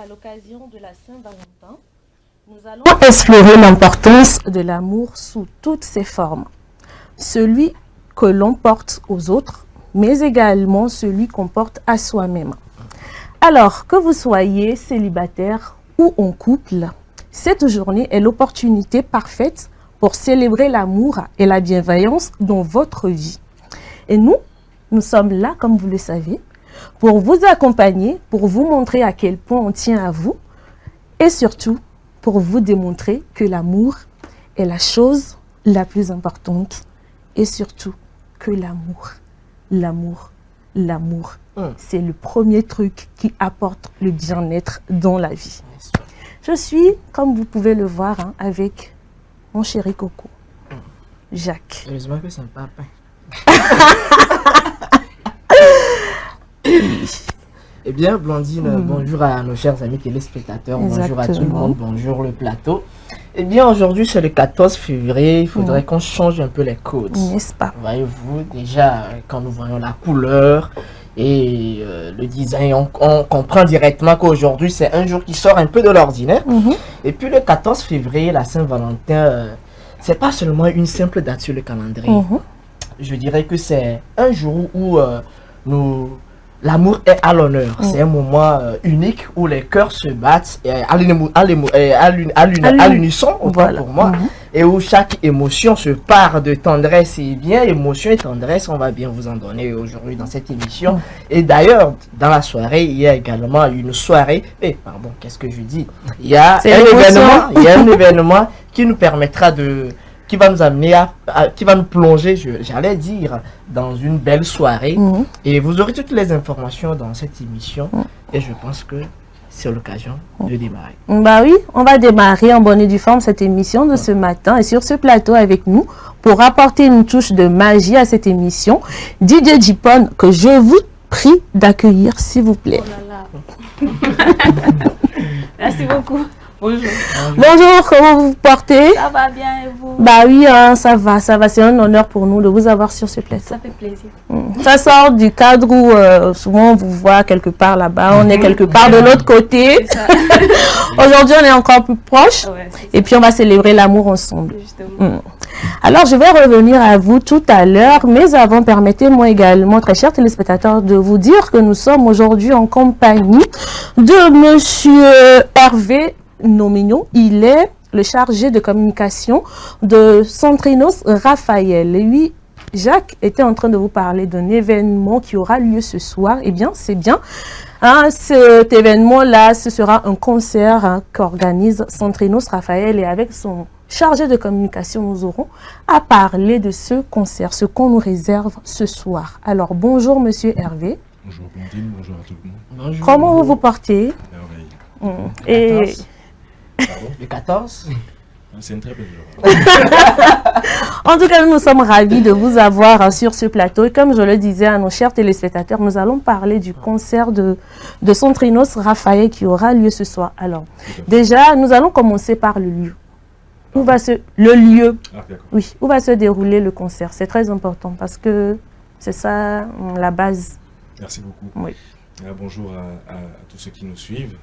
à l'occasion de la Saint-Valentin, nous allons explorer l'importance de l'amour sous toutes ses formes. Celui que l'on porte aux autres, mais également celui qu'on porte à soi-même. Alors, que vous soyez célibataire ou en couple, cette journée est l'opportunité parfaite pour célébrer l'amour et la bienveillance dans votre vie. Et nous sommes là, comme vous le savez, pour vous accompagner, pour vous montrer à quel point on tient à vous et surtout pour vous démontrer que l'amour est la chose la plus importante et surtout que l'amour, c'est le premier truc qui apporte le bien-être dans la vie. Je suis, comme vous pouvez le voir, avec mon chéri Coco, Jacques. Heureusement que c'est un papa. Eh bien, Blandine, bonjour à nos chers amis téléspectateurs, bonjour à tout le monde, bonjour le plateau. Eh bien, aujourd'hui, c'est le 14 février, il faudrait qu'on change un peu les codes. N'est-ce pas? Voyez-vous, déjà, quand nous voyons la couleur et le design, on comprend directement qu'aujourd'hui, c'est un jour qui sort un peu de l'ordinaire. Et puis, le 14 février, la Saint-Valentin, c'est pas seulement une simple date sur le calendrier. Je dirais que c'est un jour où l'amour est à l'honneur. C'est un moment unique où les cœurs se battent à l'unisson, pour moi, et où chaque émotion se part de tendresse. Et bien, émotion et tendresse, on va bien vous en donner aujourd'hui dans cette émission. Et d'ailleurs, dans la soirée, il y a également une soirée. Pardon, qu'est-ce que je dis? Il y a un événement qui nous permettra qui va nous amener qui va nous plonger, j'allais dire, dans une belle soirée. Et vous aurez toutes les informations dans cette émission. Et je pense que c'est l'occasion de démarrer. Bah oui, on va démarrer en bonne et due forme cette émission de ce matin. Et sur ce plateau avec nous, pour apporter une touche de magie à cette émission, DJ Jipon, que je vous prie d'accueillir, s'il vous plaît. Oh là là. Merci beaucoup. Bonjour. Bonjour, comment vous vous portez? Ça va bien et vous? Bah oui, ça va. C'est un honneur pour nous de vous avoir sur ce plateau. Ça fait plaisir. Ça sort du cadre où souvent on vous voit quelque part là-bas, on est quelque part de l'autre côté. Aujourd'hui, on est encore plus proche. Et puis, on va célébrer l'amour ensemble. Alors, je vais revenir à vous tout à l'heure, mais avant, permettez-moi également, très chers téléspectateurs, de vous dire que nous sommes aujourd'hui en compagnie de Monsieur Hervé Nomignon. Il est le chargé de communication de Centrinos Raphaël. Et lui, Jacques était en train de vous parler d'un événement qui aura lieu ce soir. Eh bien, c'est bien. Cet événement-là, ce sera un concert qu'organise Centrinos Raphaël. Et avec son chargé de communication, nous aurons à parler de ce concert, ce qu'on nous réserve ce soir. Alors, bonjour Monsieur Hervé. Bonjour Blandine, bonjour à tout le monde. Bonjour. Comment vous vous portez? Et... Le 14 C'est une très belle journée. En tout cas, nous sommes ravis de vous avoir sur ce plateau. Et comme je le disais à nos chers téléspectateurs, nous allons parler du concert de Centrinos Raphaël qui aura lieu ce soir. Alors, déjà, nous allons commencer par le lieu. Où va se dérouler le concert? C'est très important parce que c'est ça la base. Merci beaucoup. Oui. Bonjour à tous ceux qui nous suivent.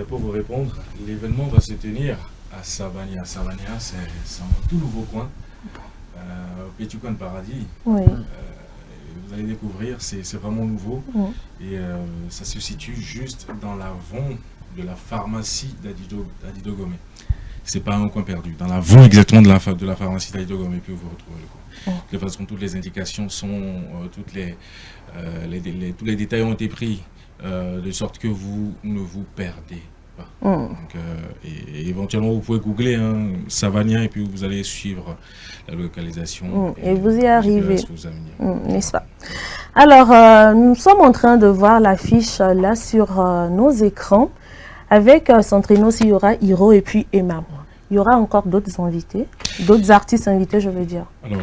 Pour vous répondre, l'événement va se tenir à Savania. Savania, c'est un tout nouveau coin, au petit coin de paradis. Oui. Vous allez découvrir, c'est vraiment nouveau. Et ça se situe juste dans l'avant de la pharmacie d'Adido Gomé. C'est pas un coin perdu. Dans l'avant exactement de la pharmacie d'Adido Gomé que vous retrouvez le coin. De toute façon, toutes les indications sont, tous les détails ont été pris. De sorte que vous ne vous perdez pas. Donc, et éventuellement, vous pouvez googler Savania et puis vous allez suivre la localisation. Et vous y arrivez. N'est-ce pas? Alors, nous sommes en train de voir l'affiche là sur nos écrans. Avec Centrinos, il y aura Hiro et puis Emma. Il y aura encore d'autres invités, d'autres artistes invités, je veux dire. Alors,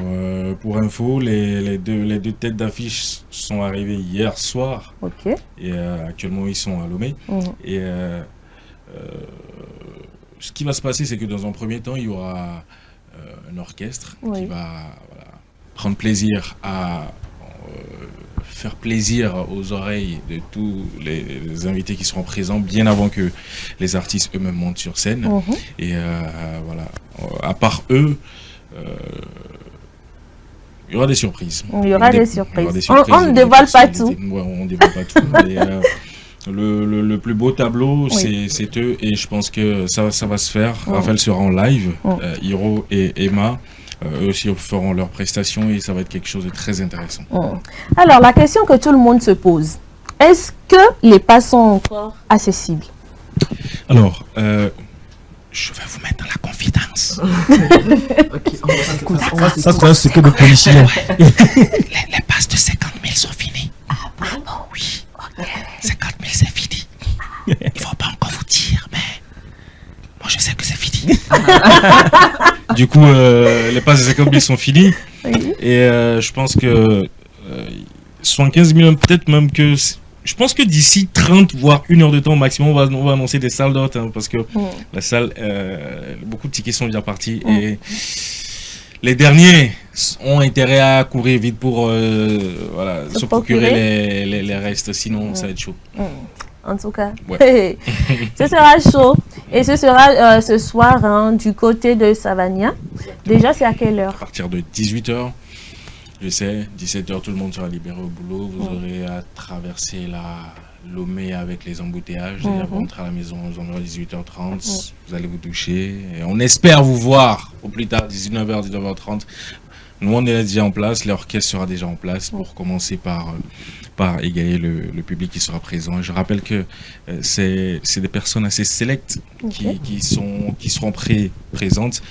pour info, les deux têtes d'affiche sont arrivées hier soir. Ok. Et actuellement, ils sont à Lomé. Et ce qui va se passer, c'est que dans un premier temps, il y aura un orchestre qui va prendre plaisir à faire plaisir aux oreilles de tous les invités qui seront présents bien avant que les artistes eux-mêmes montent sur scène. Et voilà, à part eux, il y aura des surprises. Il y aura des surprises. On ne dévoile pas tout. Ouais, on ne dévoile pas tout. Mais, le plus beau tableau, c'est eux, et je pense que ça va se faire. Raphaël sera en live, Hiro et Emma. Eux aussi feront leurs prestations et ça va être quelque chose de très intéressant. Alors, la question que tout le monde se pose, est-ce que les passes sont encore accessibles? Alors, je vais vous mettre dans la confidence. Ça c'est un secret de polichinelle. Les passes de 50 000 sont finies. Ah bon? Oui. 50 000 c'est fini. Il ne faut pas encore vous dire, mais moi je sais que c'est fini. Du coup, les passes de 50 000 sont finies. Et je pense que 75 000, peut-être même que... Je pense que d'ici 30 voire 1 heure de temps au maximum, on va annoncer des salles d'autres, parce que la salle, beaucoup de tickets sont déjà partis et les derniers ont intérêt à courir vite pour se procurer les restes, sinon ça va être chaud. En tout cas, ce sera chaud et ce sera ce soir du côté de Savania. Déjà, c'est à quelle heure? À partir de 18h. Je sais, 17h, tout le monde sera libéré au boulot. Vous aurez à traverser la Lomé avec les embouteillages. Et vous rentrez à la maison aux environs 18h30. Vous allez vous doucher. Et on espère vous voir au plus tard, 19h, 19h30. Nous, on est déjà en place. L'orchestre sera déjà en place pour commencer par égayer le public qui sera présent. Et je rappelle que c'est des personnes assez sélectes qui seront présentes.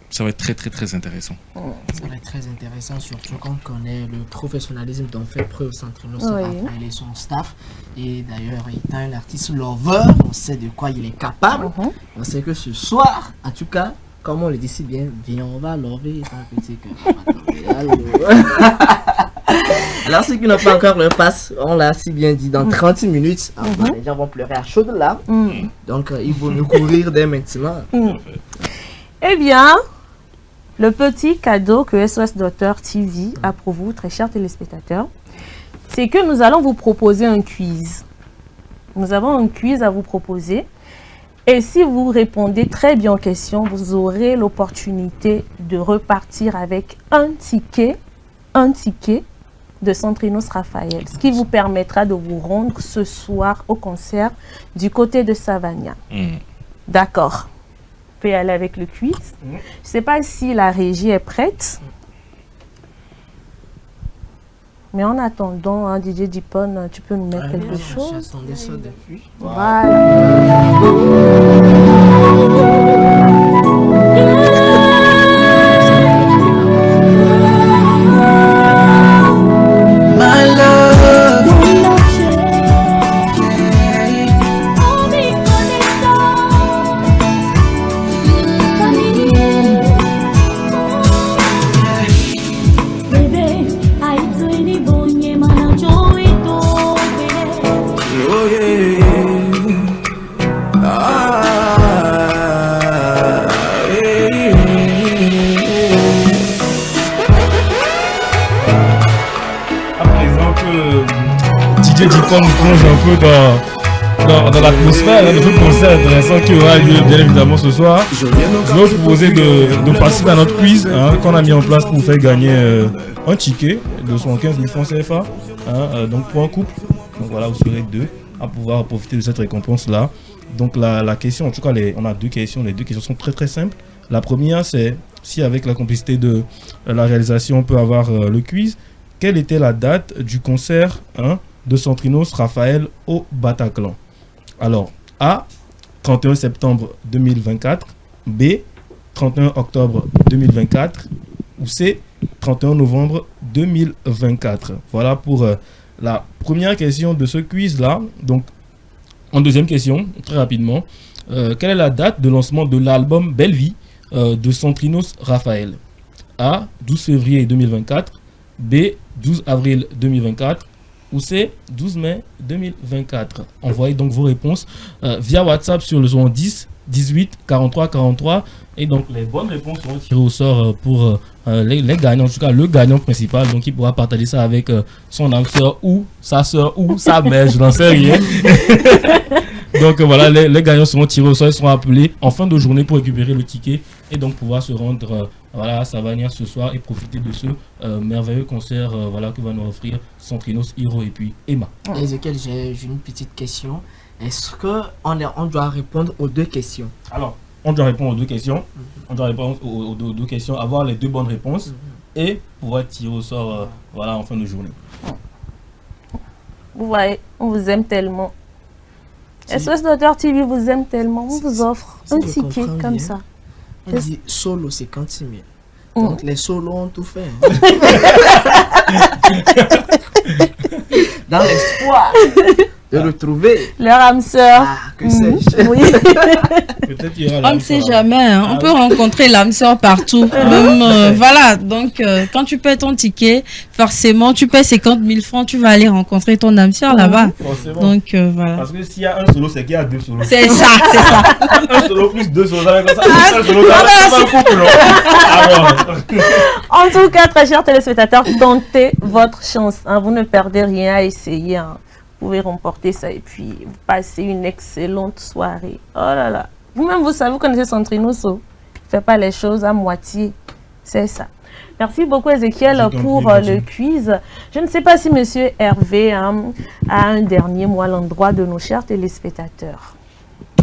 Ça va être très très très intéressant. Ça va être très intéressant, surtout quand on connaît le professionnalisme dont fait preuve Centrinos Raphaël et son staff. Et d'ailleurs, étant un artiste lover, on sait de quoi il est capable. On sait que ce soir, en tout cas, comme on le dit si bien, viens, on va lover ton petit cœur. Alors, ceux qui n'ont pas encore leur passe, on l'a si bien dit, dans 30 minutes, les gens vont pleurer à chaudes larmes. Donc, il faut nous courir dès maintenant. Eh bien, le petit cadeau que SOS Daughter TV a pour vous, très chers téléspectateurs, c'est que nous allons vous proposer un quiz. Nous avons un quiz à vous proposer. Et si vous répondez très bien aux questions, vous aurez l'opportunité de repartir avec un ticket de Centrinos Raphaël, ce qui vous permettra de vous rendre ce soir au concert du côté de Savania. D'accord. On peut aller avec le quiz. Je ne sais pas si la régie est prête. Mais en attendant, DJ Dipon, tu peux nous mettre quelque chose. J'attendais ça depuis. Voilà. Nous plonge un peu dans l'atmosphère de ce concert intéressant qui aura lieu bien évidemment ce soir. Je vais vous proposer de participer à notre quiz qu'on a mis en place pour vous faire gagner un ticket de 75 000 francs CFA donc pour un couple. Donc voilà, vous serez deux à pouvoir profiter de cette récompense là. Donc la question, en tout cas on a deux questions. Les deux questions sont très très simples. La première, c'est si avec la complicité de la réalisation on peut avoir le quiz. Quelle était la date du concert de Centrinos Raphaël au Bataclan? Alors, A, 31 septembre 2024, B, 31 octobre 2024, ou C, 31 novembre 2024. Voilà pour la première question de ce quiz-là. Donc, en deuxième question, très rapidement, quelle est la date de lancement de l'album Belle Vie de Centrinos Raphaël? A, 12 février 2024, B, 12 avril 2024, ou c'est 12 mai 2024. Envoyez donc vos réponses via WhatsApp sur le 10 18 43 43. Et donc, les bonnes réponses seront tirées au sort pour les gagnants. En tout cas, le gagnant principal. Donc, il pourra partager ça avec son âme sœur ou sa sœur ou sa mère. Je n'en sais rien. Donc, voilà, les gagnants seront tirés au sort. Ils seront appelés en fin de journée pour récupérer le ticket et donc pouvoir se rendre voilà, à Savania ce soir et profiter de ce merveilleux concert voilà, que va nous offrir Centrinos, Hiro et puis Emma. Ezekiel, j'ai une petite question. Est-ce qu'on doit répondre aux deux questions? Alors, on doit répondre aux deux questions. On doit répondre aux deux questions, avoir les deux bonnes réponses et pouvoir tirer au sort voilà, en fin de journée. Vous voyez, on vous aime tellement. SOS Docteur TV vous aime tellement. On vous offre un ticket comme ça. On dit solo, c'est 56 000. Donc les solos ont tout fait. Dans l'espoir de retrouver leur âme sœur. Ah, que sais-je. Oui. Peut-être qu'il y aura On ne l'âme sait sœur. jamais, hein. On peut rencontrer l'âme sœur partout. Même, voilà, donc quand tu paies ton ticket, forcément, tu paies 50 000 francs, tu vas aller rencontrer ton âme sœur là-bas. Forcément. Donc voilà. Parce que s'il y a un solo, c'est qu'il y a deux solos. C'est ça, c'est ça. Un solo plus deux solos, ça va comme ça. Un solo, ça va un couple, non? Alors, En tout cas, très chers téléspectateurs, tentez votre chance. Hein. Vous ne perdez rien à essayer. Hein. Vous pouvez remporter ça et puis vous passez une excellente soirée. Oh là là. Vous-même, vous savez, vous connaissez Centrinos. Il ne fait pas les choses à moitié. C'est ça. Merci beaucoup, Ezekiel, pour le quiz. Je ne sais pas si Monsieur Hervé a un dernier mot à l'endroit de nos chers téléspectateurs.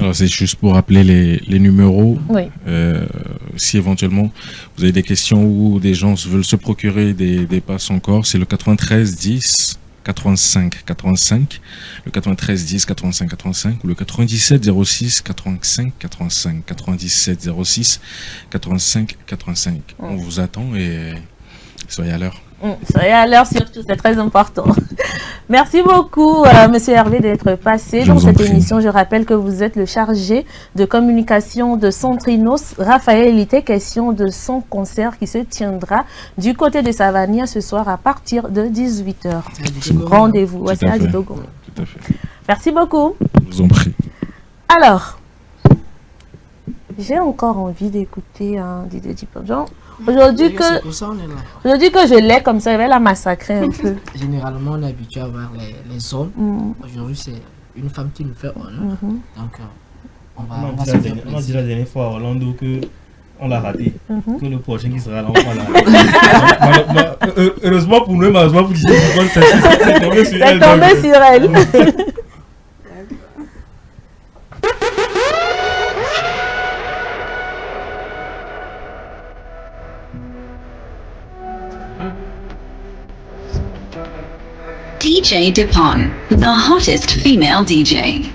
Alors, c'est juste pour rappeler les numéros. Oui. Si éventuellement vous avez des questions ou des gens veulent se procurer des passes encore, c'est le 93 10 85 85, le 93 10 85 85 ou le 97 06 85 85, 97 06 85 85. On vous attend et soyez à l'heure. Soyez à l'heure surtout, c'est très important. Merci beaucoup, Monsieur Hervé, d'être passé dans cette émission. Je rappelle que vous êtes le chargé de communication de Centrinos. Raphaël, il était question de son concert qui se tiendra du côté de Savania ce soir à partir de 18h. Rendez-vous. Tout à fait. Merci beaucoup. Je vous en prie. Alors, j'ai encore envie d'écouter un Didier Dipon. Aujourd'hui que je l'ai comme ça, je vais la massacrer un peu. Généralement, on est habitué à voir les hommes. Aujourd'hui, c'est une femme qui nous fait honneur. Donc, on va se faire plaisir. On a dit la dernière fois à Orlando que on l'a raté. Que le prochain qui sera là, on va la rater. Heureusement pour nous, malheureusement pour Didier Dupont, c'est tombé sur elle. C'est tombé sur elle. DJ Dupont, the hottest female DJ.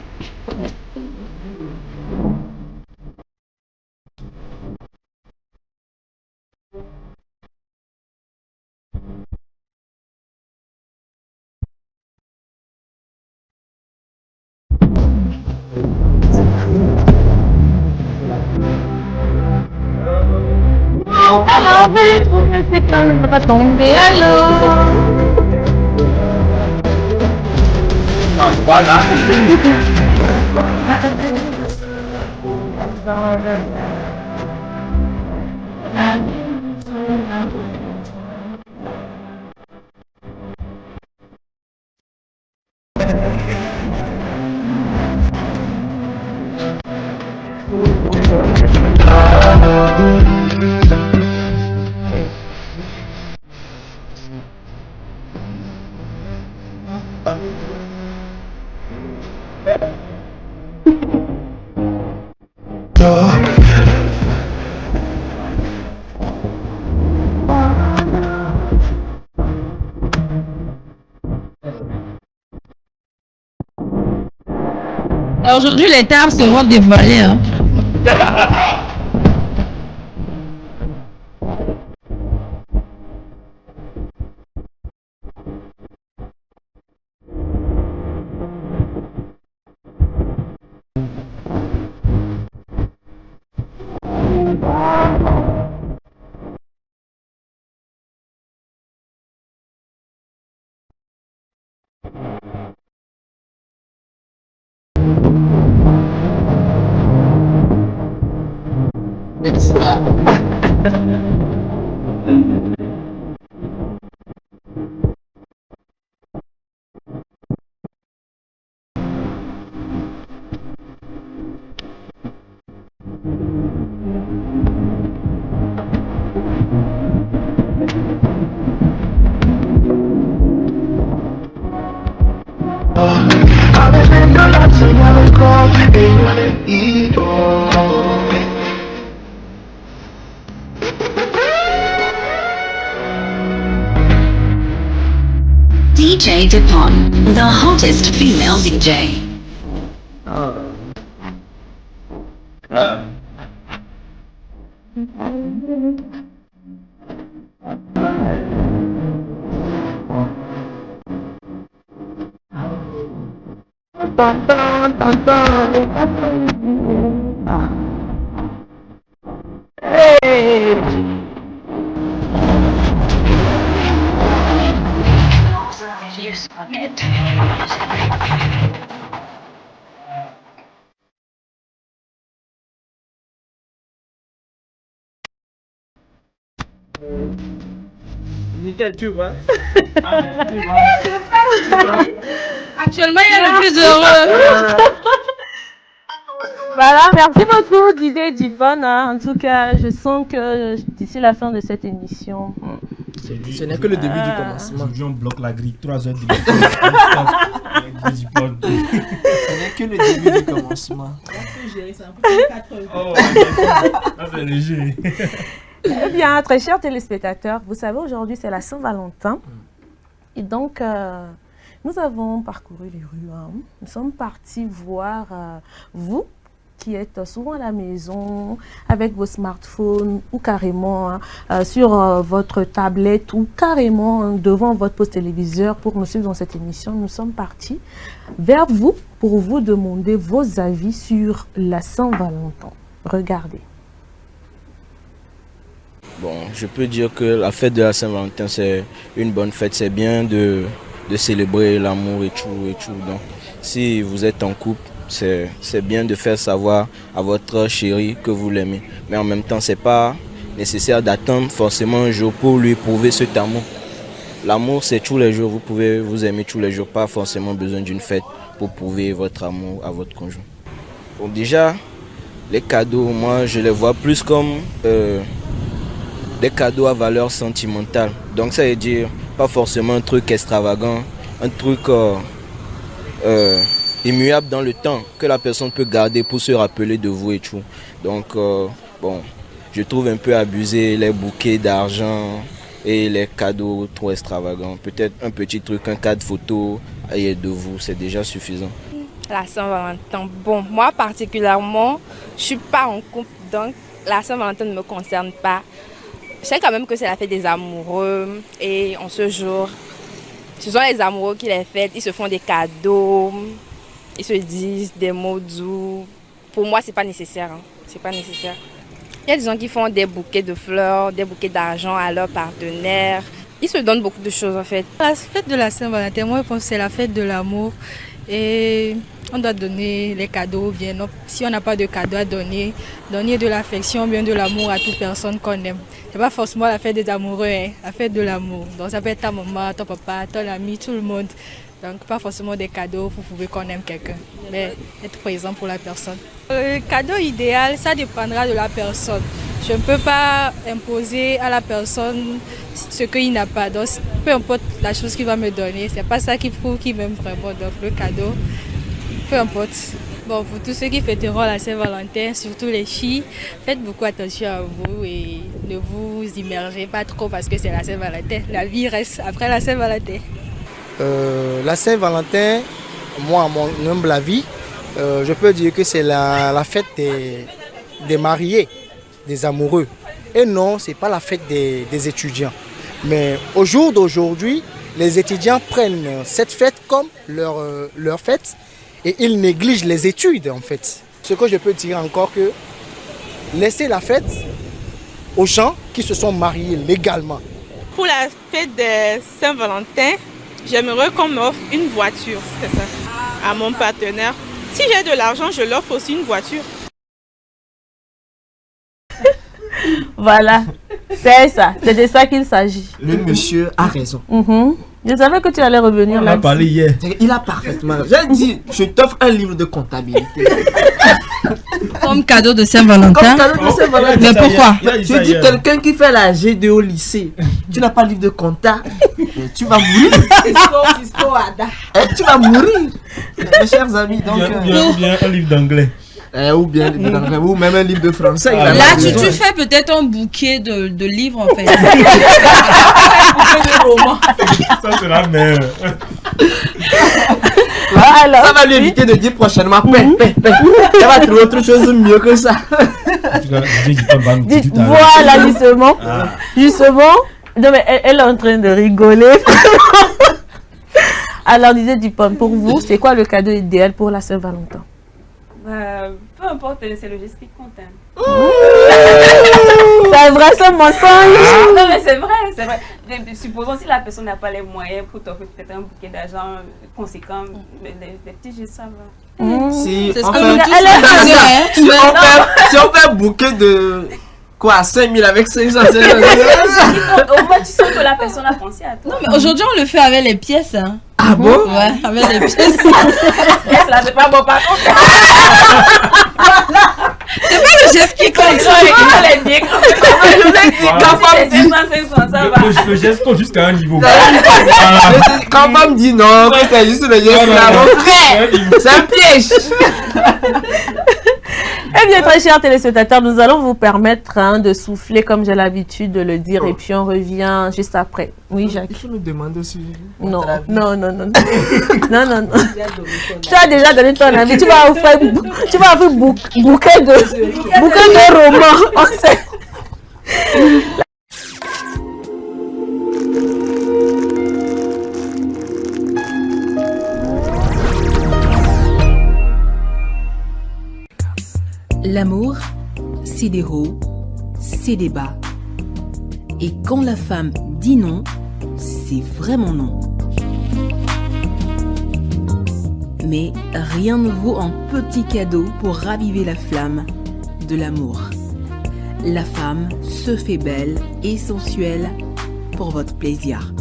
Voilà. Aujourd'hui, les tables seront dévoilées. Hein. DJ Dupont, the hottest female DJ. Nickel, tu vois. Actuellement, il y a le plus heureux. Voilà, merci beaucoup DJ Dupont. En tout cas, je sens que d'ici la fin de cette émission, Ce n'est que le début du commencement. Aujourd'hui, on bloque la grille, 3 heures de Ce n'est que le début du commencement. Oh, c'est léger. eh bien, très chers téléspectateurs, vous savez, aujourd'hui, c'est la Saint-Valentin. Et donc, nous avons parcouru les rues. Nous sommes partis voir vous qui êtes souvent à la maison avec vos smartphones ou carrément sur votre tablette ou carrément devant votre poste téléviseur pour nous suivre dans cette émission. Nous sommes partis vers vous pour vous demander vos avis sur la Saint-Valentin. Regardez. Bon, je peux dire que la fête de la Saint-Valentin, c'est une bonne fête. C'est bien de célébrer l'amour et tout. Donc, si vous êtes en couple, c'est bien de faire savoir à votre chéri que vous l'aimez. Mais en même temps, c'est pas nécessaire d'attendre forcément un jour pour lui prouver cet amour. L'amour, c'est tous les jours. Vous pouvez vous aimer tous les jours. Pas forcément besoin d'une fête pour prouver votre amour à votre conjoint. Bon, déjà, les cadeaux, moi, je les vois plus comme des cadeaux à valeur sentimentale. Donc, ça veut dire pas forcément un truc extravagant, un truc immuable dans le temps que la personne peut garder pour se rappeler de vous et tout. Donc, bon, je trouve un peu abusé les bouquets d'argent et les cadeaux trop extravagants. Peut-être un petit truc, un cadre photo de vous, c'est déjà suffisant. La Saint-Valentin, bon, moi particulièrement, je suis pas en couple, donc la Saint-Valentin ne me concerne pas. Je sais quand même que c'est la fête des amoureux et en ce jour, ce sont les amoureux qui les fêtent, ils se font des cadeaux, ils se disent des mots doux. Pour moi, c'est pas nécessaire, c'est pas nécessaire. Il y a des gens qui font des bouquets de fleurs, des bouquets d'argent à leurs partenaires. Ils se donnent beaucoup de choses en fait. La fête de la Saint-Valentin, moi je pense que c'est la fête de l'amour. Et on doit donner les cadeaux, bien. Non, si on n'a pas de cadeaux à donner, donner de l'affection, bien de l'amour à toute personne qu'on aime. C'est pas forcément la fête des amoureux, la fête de l'amour. Donc ça peut être ta maman, ton papa, ton ami, tout le monde. Donc pas forcément des cadeaux pour prouver qu'on aime quelqu'un, mais être présent pour la personne. Le cadeau idéal, ça dépendra de la personne. Je ne peux pas imposer à la personne ce qu'il n'a pas. Donc peu importe la chose qu'il va me donner, c'est pas ça qui prouve qu'il m'aime vraiment. Donc le cadeau, peu importe. Bon, pour tous ceux qui fêteront la Saint-Valentin, surtout les filles, faites beaucoup attention à vous et ne vous immergez pas trop parce que c'est la Saint-Valentin. La vie reste après la Saint-Valentin. La Saint-Valentin, moi, à mon humble avis, je peux dire que c'est la fête des mariés, des amoureux. Et non, ce n'est pas la fête des étudiants. Mais au jour d'aujourd'hui, les étudiants prennent cette fête comme leur fête et ils négligent les études en fait. Ce que je peux dire encore que laissez la fête aux gens qui se sont mariés légalement. Pour la fête de Saint-Valentin, j'aimerais qu'on m'offre une voiture, c'est ça, à mon partenaire. Si j'ai de l'argent, je l'offre aussi une voiture. Voilà, c'est ça. C'est de ça qu'il s'agit. Le monsieur a raison. Je savais que tu allais revenir là. On a parlé hier. Il a parfaitement raison. J'ai dit, je t'offre un livre de comptabilité. Comme cadeau de Saint-Valentin. Mais pourquoi? Je dis quelqu'un qui fait la G2 au lycée. Tu n'as pas de livre de compta. Tu vas mourir. Tu vas mourir. Mes chers amis. Donc, ou bien un livre d'anglais. Ou bien ou même un livre de français. Là, tu fais peut-être un bouquet de livres en fait. Ça, c'est la mère. Voilà. Ça va lui éviter de dire prochainement paix. Elle va trouver autre chose mieux que ça. Voilà, justement. Justement. Non, mais elle est en train de rigoler. Alors, disait Dupont, pour vous, c'est quoi le cadeau idéal pour la Saint-Valentin? Peu importe, c'est le geste qui compte. C'est vrai ce mensonge? Non mais c'est vrai. Supposons si la personne n'a pas les moyens pour t'offrir peut-être un bouquet d'argent conséquent, des petits gestes ça va. Si c'est on fait un bouquet de quoi, 5 000 avec 500. Au moins tu sens que la personne a pensé à toi. Non mais aujourd'hui on le fait avec les pièces. Hein. Ah bon? Ouais, avec les pièces. Là c'est pas bon par contre. C'est pas le geste qui compte. Le geste compte jusqu'à un niveau. Quand on me dit non, c'est juste le geste là, mon frère, c'est un piège. Eh bien, très chers téléspectateurs, nous allons vous permettre de souffler comme j'ai l'habitude de le dire et puis on revient juste après. Oui, Jacques. Il faut nous demander aussi. Non. Tu as déjà donné ton avis. Tu vas offrir bouquet de romans. On sait. L'amour, c'est des hauts, c'est des bas. Et quand la femme dit non, c'est vraiment non. Mais rien ne vaut un petit cadeau pour raviver la flamme de l'amour. La femme se fait belle et sensuelle pour votre plaisir.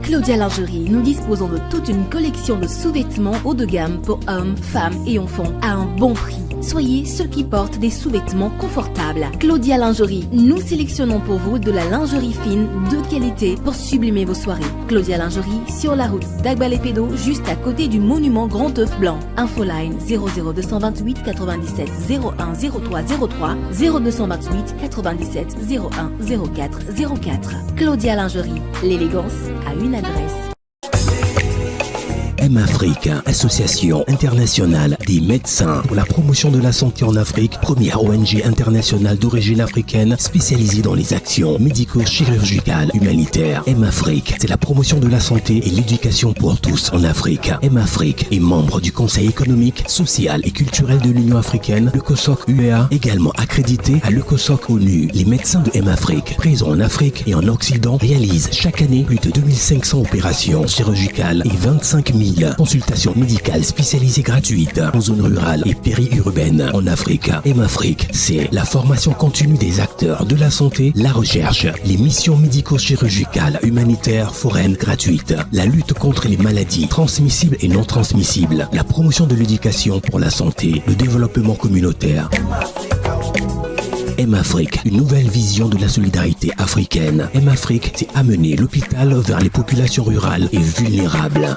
Claudia Lingerie, nous disposons de toute une collection de sous-vêtements haut de gamme pour hommes, femmes et enfants à un bon prix. Soyez ceux qui portent des sous-vêtements confortables. Claudia Lingerie, nous sélectionnons pour vous de la lingerie fine de qualité pour sublimer vos soirées. Claudia Lingerie, sur la route d'Agbalépédo, juste à côté du monument Grand Œuf Blanc. Infoline 00228 97 01 03 03 0228 97 01 04 04. Claudia Lingerie, l'élégance a une adresse. M-Afrique, association internationale des médecins pour la promotion de la santé en Afrique, première ONG internationale d'origine africaine spécialisée dans les actions médico-chirurgicales humanitaires. M-Afrique, c'est la promotion de la santé et l'éducation pour tous en Afrique. M-Afrique est membre du Conseil économique, social et culturel de l'Union africaine, le COSOC UEA, également accrédité à le COSOC ONU. Les médecins de M-Afrique, présents en Afrique et en Occident, réalisent chaque année plus de 2500 opérations chirurgicales et 25 000 consultations médicales spécialisées gratuites en zone rurale et périurbaine en Afrique. M-Afrique, c'est la formation continue des acteurs de la santé, la recherche, les missions médico-chirurgicales, humanitaires, foraines gratuites, la lutte contre les maladies transmissibles et non transmissibles, la promotion de l'éducation pour la santé, le développement communautaire. M-Afrique, une nouvelle vision de la solidarité africaine. M-Afrique, c'est amener l'hôpital vers les populations rurales et vulnérables.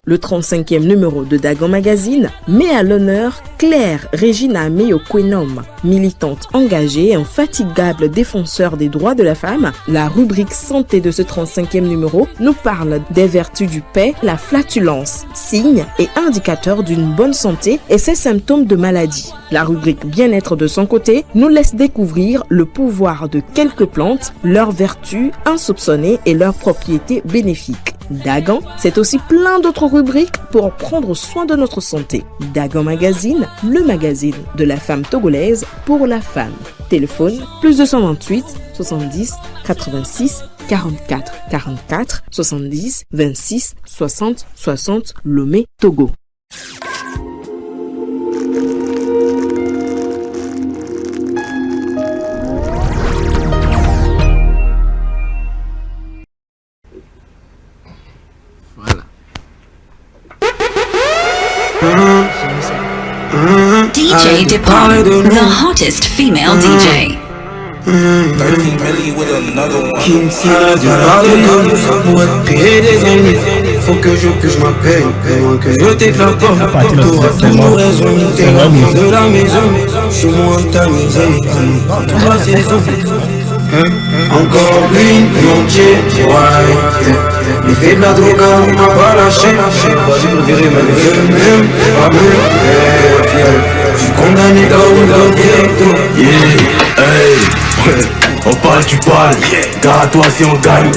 Le 35e numéro de Dagon Magazine met à l'honneur Claire Regina Meyo-Kwenom, militante engagée et infatigable défenseur des droits de la femme. La rubrique santé de ce 35e numéro nous parle des vertus du paix, la flatulence, signes et indicateurs d'une bonne santé et ses symptômes de maladie. La rubrique bien-être de son côté nous laisse découvrir le pouvoir de quelques plantes, leurs vertus insoupçonnées et leurs propriétés bénéfiques. Dagan, c'est aussi plein d'autres rubriques pour prendre soin de notre santé. Dagan Magazine, le magazine de la femme togolaise pour la femme. Téléphone plus 228 70 86 44 44 70 26 60 60 Lomé, Togo. Dipon, the hottest female DJ. 13 million with another one. Qui me tient du parler, ça pourrait payer des ennuis. Faut que je m'appelle, loin que je t'éclate pas. Pour raison, t'es l'ami de la maison. Chez moi, tamisé, toute la saison. Encore une moitié, ouais. L'effet de la drogue m'a pas lâché. J'ai préféré même pas même. Je suis condamné dans yeah, hey. On parle, tu parles, gare à toi si on gagne.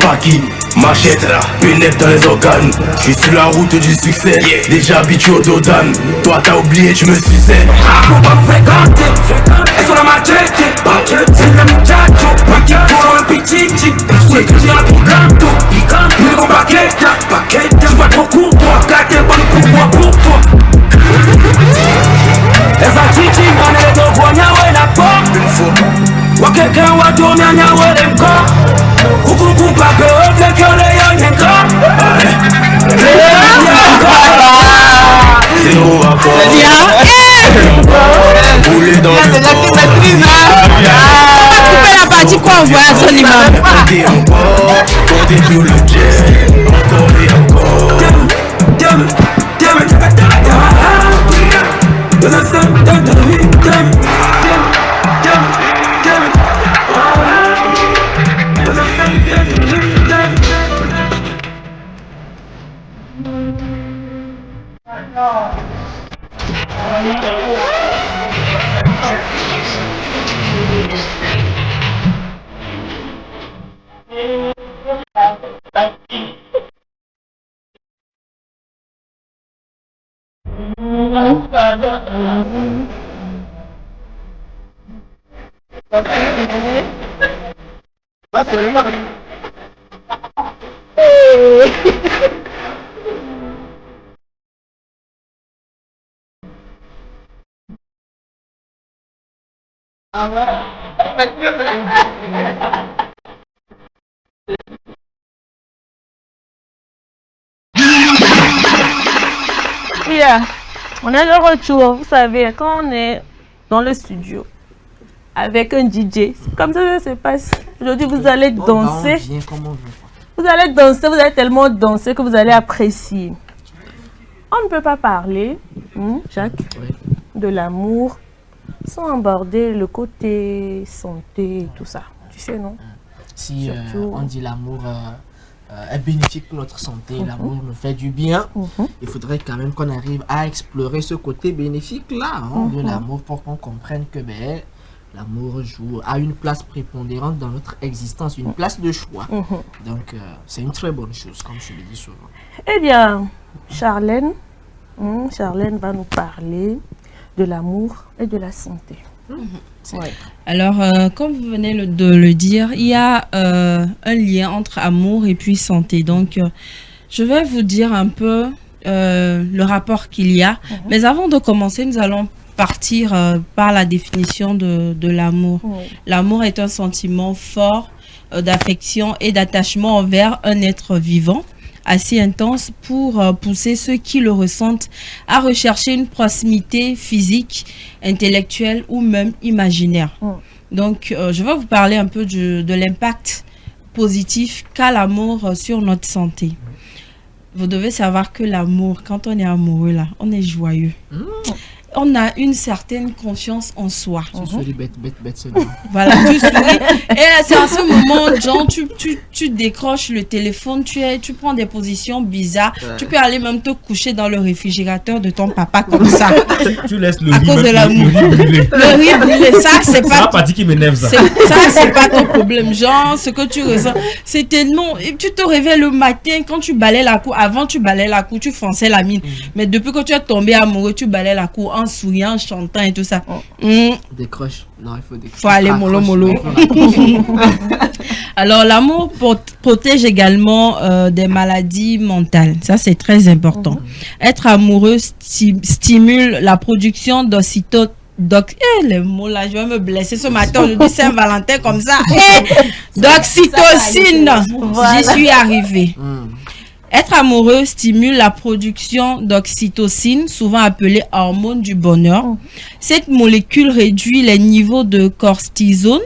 Pas qui machette, pénètre dans les organes. Je suis sur la route du succès, déjà habitué au Dodan. Toi t'as oublié, tu me suçais. Faut pas me fréquenter, elles sont la machette. C'est le muchacho, pour un petit type. C'est que j'ai un ton gâteau, mais mon paquette. Tu vas trop court, toi, gâter pas le pouvoir pour toi. Essa titi mane to konya we la po. Wa quelqu'un wa to nya we le ko. Kuku pa que o que le yo nyenko. Zéro encore. Rouler dans le corps. Couper la partie quoi on voit à son imam. Comptez tout le jet. Encore et encore. Yeah. On est de retour, vous savez, quand on est dans le studio avec un DJ, c'est comme ça que ça se passe. Aujourd'hui, vous allez danser. Vous allez danser, vous allez tellement danser que vous allez apprécier. On ne peut pas parler, Jacques, de l'amour sans aborder le côté santé et tout ça. Tu sais, non? Si on dit l'amour est bénéfique pour notre santé, l'amour nous fait du bien, il faudrait quand même qu'on arrive à explorer ce côté bénéfique-là de l'amour pour qu'on comprenne que l'amour a une place prépondérante dans notre existence, une place de choix. Donc, c'est une très bonne chose, comme je le dis souvent. Eh bien, Charlène va nous parler de l'amour et de la santé. Alors, comme vous venez de le dire, il y a un lien entre amour et puis santé. Donc, je vais vous dire un peu le rapport qu'il y a. Mais avant de commencer, nous allons partir par la définition de l'amour. L'amour est un sentiment fort d'affection et d'attachement envers un être vivant, assez intense pour pousser ceux qui le ressentent à rechercher une proximité physique, intellectuelle ou même imaginaire. Donc, je vais vous parler un peu de l'impact positif qu'a l'amour sur notre santé. Vous devez savoir que l'amour, quand on est amoureux, là, on est joyeux. On a une certaine confiance en soi. Tu souris bête. Voilà, tu souris. Et c'est à ce moment, genre, tu décroches le téléphone, tu prends des positions bizarres. Tu peux aller même te coucher dans le réfrigérateur de ton papa comme ça. Tu laisses le riz brûler. Le riz brûler, ça, c'est pas... C'est la partie qui m'énerve, ça. Ça, c'est pas ton problème. Genre, ce que tu ressens, c'est tellement... Et tu te réveilles le matin, quand tu balais la cour. Avant, tu balais la cour, tu fonçais la mine. Mais depuis que tu es tombé amoureux, tu balais la cour en souriant, en chantant et tout ça. Décroche. Non, il faut décrocher. Faut aller mollo. Alors, l'amour protège également des maladies mentales. Ça, c'est très important. Être amoureux stimule la production les mots là, je vais me blesser ce matin. Je dis Saint-Valentin comme ça. D'oxytocine. J'y suis arrivée. Être amoureux stimule la production d'oxytocine, souvent appelée hormone du bonheur. Cette molécule réduit les niveaux de cortisone,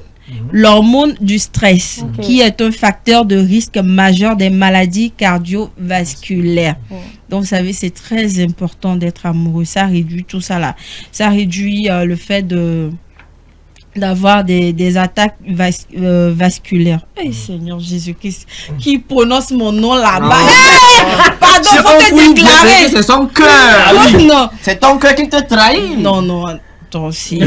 l'hormone du stress, qui est un facteur de risque majeur des maladies cardiovasculaires. Donc, vous savez, c'est très important d'être amoureux. Ça réduit tout ça là. Ça réduit le fait d'avoir des attaques vasculaires. Hey, Seigneur Jésus-Christ, qui prononce mon nom là-bas. Pardon, faut te déclarer. C'est son cœur. Non. C'est ton cœur qui te trahit. Non, attends aussi.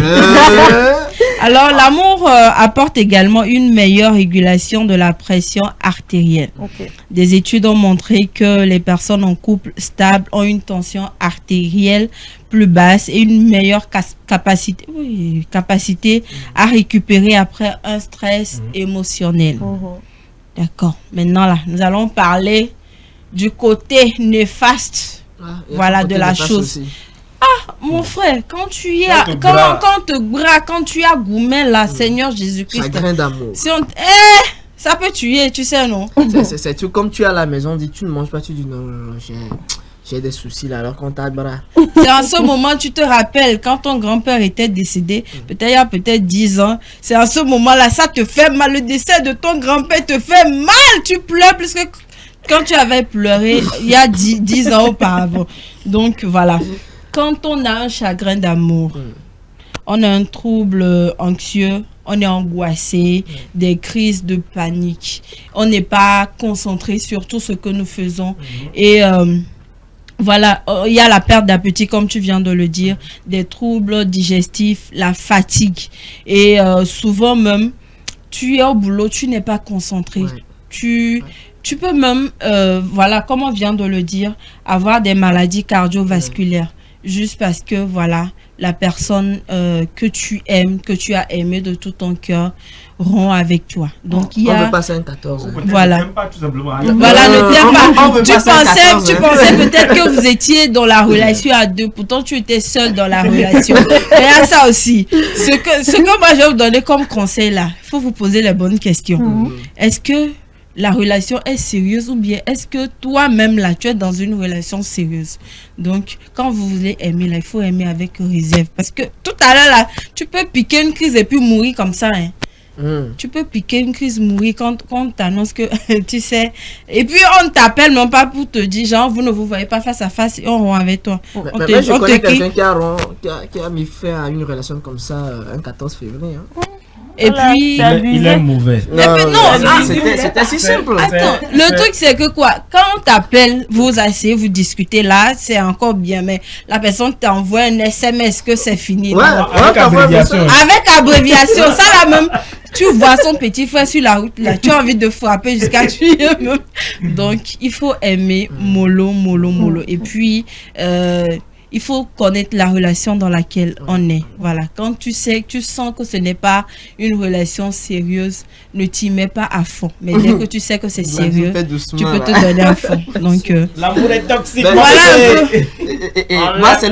Alors, l'amour apporte également une meilleure régulation de la pression artérielle. Des études ont montré que les personnes en couple stable ont une tension artérielle plus basse et une meilleure capacité à récupérer après un stress émotionnel. D'accord. Maintenant, là, nous allons parler du côté néfaste de la chose. Aussi. Ah, mon frère, quand tu as gourmet là, Seigneur Jésus-Christ. Chagrin d'amour. Si ça peut tuer, tu sais, non? C'est tout comme tu es à la maison, dis tu ne manges pas, tu dis non, j'ai des soucis là, alors qu'on t'a bras. C'est en ce moment, tu te rappelles, quand ton grand-père était décédé, peut-être il y a 10 ans, c'est en ce moment-là, ça te fait mal, le décès de ton grand-père te fait mal, tu pleures plus que quand tu avais pleuré il y a 10 ans auparavant. Donc voilà. Quand on a un chagrin d'amour, on a un trouble anxieux, on est angoissé, des crises de panique, on n'est pas concentré sur tout ce que nous faisons. Et voilà, il y a la perte d'appétit, comme tu viens de le dire, des troubles digestifs, la fatigue. Et souvent même, tu es au boulot, tu n'es pas concentré. Tu peux même, comme on vient de le dire, avoir des maladies cardiovasculaires. Juste parce que, la personne que tu aimes, que tu as aimé de tout ton cœur, rompt avec toi. Donc, il y a... On veut passer un 14. Voilà. Pas, tout simplement. Ne t'aime pas. Tu pensais peut-être que vous étiez dans la relation à deux. Pourtant, tu étais seul dans la relation. Mais il y a ça aussi. Ce que moi, je vais vous donner comme conseil là, il faut vous poser les bonnes questions. Est-ce que la relation est sérieuse ou bien est-ce que toi-même là tu es dans une relation sérieuse? Donc quand vous voulez aimer là, il faut aimer avec réserve, parce que tout à l'heure là tu peux piquer une crise et puis mourir comme ça, hein. Tu peux piquer une crise, mourir quand on t'annonce que tu sais, et puis on t'appelle même pas pour te dire genre vous ne vous voyez pas face à face et on rompt avec toi. Mais je connais quelqu'un qui a mis fin à une relation comme ça un 14 février, hein. Et puis il est mauvais. C'était si simple. Attends, le truc c'est que quoi, quand on t'appelle, vous asseyez, vous discutez là, c'est encore bien, mais la personne t'envoie un SMS que c'est fini. Avec abréviation. Avec abréviation, ça là même. Tu vois son petit frère sur la route là, tu as envie de frapper jusqu'à tuer même. Donc il faut aimer mollo. Et puis il faut connaître la relation dans laquelle on est. Voilà. Quand tu sens que ce n'est pas une relation sérieuse, ne t'y mets pas à fond. Mais dès que tu sais que c'est sérieux, tu peux te donner à fond. Donc, l'amour est toxique. Moi, c'est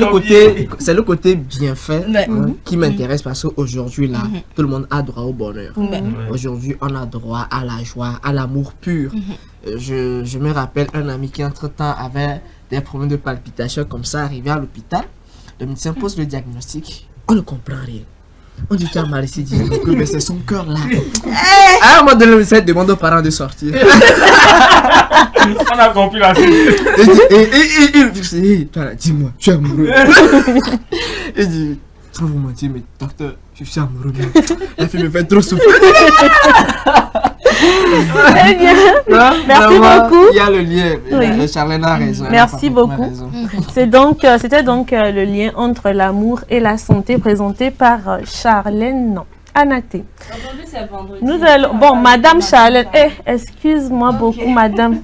le côté bien fait qui m'intéresse, parce qu'aujourd'hui, là, tout le monde a droit au bonheur. Aujourd'hui, on a droit à la joie, à l'amour pur. Je me rappelle un ami qui, entre-temps, avait des problèmes de palpitation comme ça, arrivé à l'hôpital. Le médecin pose le diagnostic. On ne comprend rien. On dit qu'il a mal ici, mais c'est son cœur là. À un moment donné, le médecin demande aux parents de sortir. On a compris la suite. Il dit, dis-moi, tu es amoureux. Il dit, sans vous mentir, mais docteur, je suis amoureux. La fille me fait trop souffrir. Très bien. Merci beaucoup. Il y a le lien. Charlène a raison. Merci beaucoup. C'était donc le lien entre l'amour et la santé présenté par Charlène Anaté. Nous allons. Bon, Madame Charlène, excuse-moi beaucoup, Madame.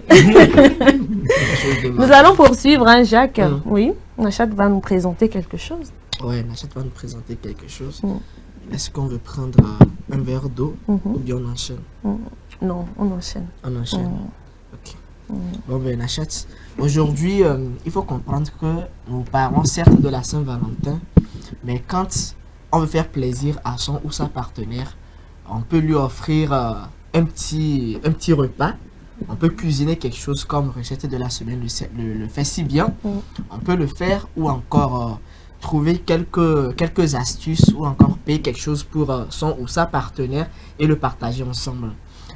Nous allons poursuivre, hein, Jacques. Oui, Nachat va nous présenter quelque chose. Oui, Nachat va nous présenter quelque chose. Est-ce qu'on veut prendre un verre d'eau ou bien on enchaîne? Non, on enchaîne. On enchaîne. Ok. Bon, ben, Nachat, aujourd'hui, il faut comprendre que nous parlons certes de la Saint-Valentin, mais quand on veut faire plaisir à son ou sa partenaire, on peut lui offrir un petit repas On peut cuisiner quelque chose comme recette de la semaine le fait si bien. On peut le faire ou encore trouver quelques astuces ou encore payer quelque chose pour son ou sa partenaire et le partager ensemble.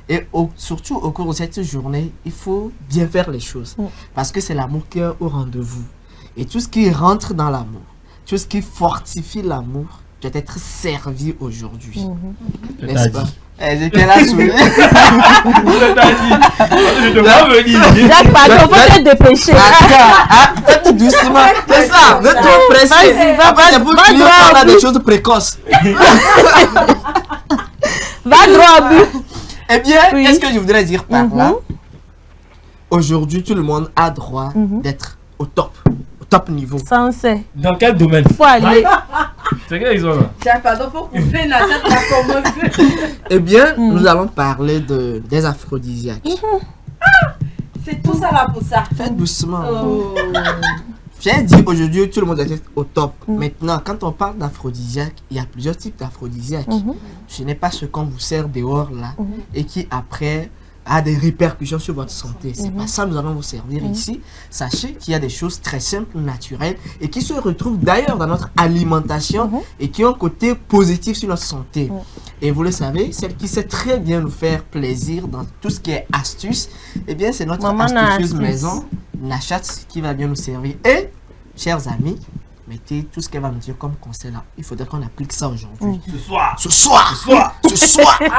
Et surtout au cours de cette journée, il faut bien faire les choses parce que c'est l'amour qui est au rendez-vous. Et tout ce qui rentre dans l'amour, tout ce qui fortifie l'amour doit être servi aujourd'hui. N'est-ce pas? Ezekiel a souri. Je te vois venir. Jacques, pardon, faut te dépêcher. Faites doucement. C'est ça, ne trop pressé. Après, c'est pour que on a des choses précoces. Va droit au but. Eh bien, qu'est-ce que je voudrais dire par là? Aujourd'hui, tout le monde a droit d'être au top niveau. Ça, on sait. Dans quel domaine? Faut aller. C'est quel exemple là? Jacques, pardon, faut couper la tête à commencer. Eh bien, nous allons parler des aphrodisiaques. C'est tout ça là pour ça. Faites doucement. J'ai dit aujourd'hui, tout le monde est au top. Maintenant, quand on parle d'aphrodisiaques, il y a plusieurs types d'aphrodisiaques. Ce n'est pas ce qu'on vous sert dehors là et qui après a des répercussions sur votre santé. C'est pas ça que nous allons vous servir ici. Sachez qu'il y a des choses très simples, naturelles et qui se retrouvent d'ailleurs dans notre alimentation et qui ont un côté positif sur notre santé. Et vous le savez, celle qui sait très bien nous faire plaisir dans tout ce qui est astuce, eh bien c'est notre astucieuse maison, Nachat, qui va bien nous servir. Et, chers amis, mettez tout ce qu'elle va nous dire comme conseil là. Il faudrait qu'on applique ça aujourd'hui. Ce soir.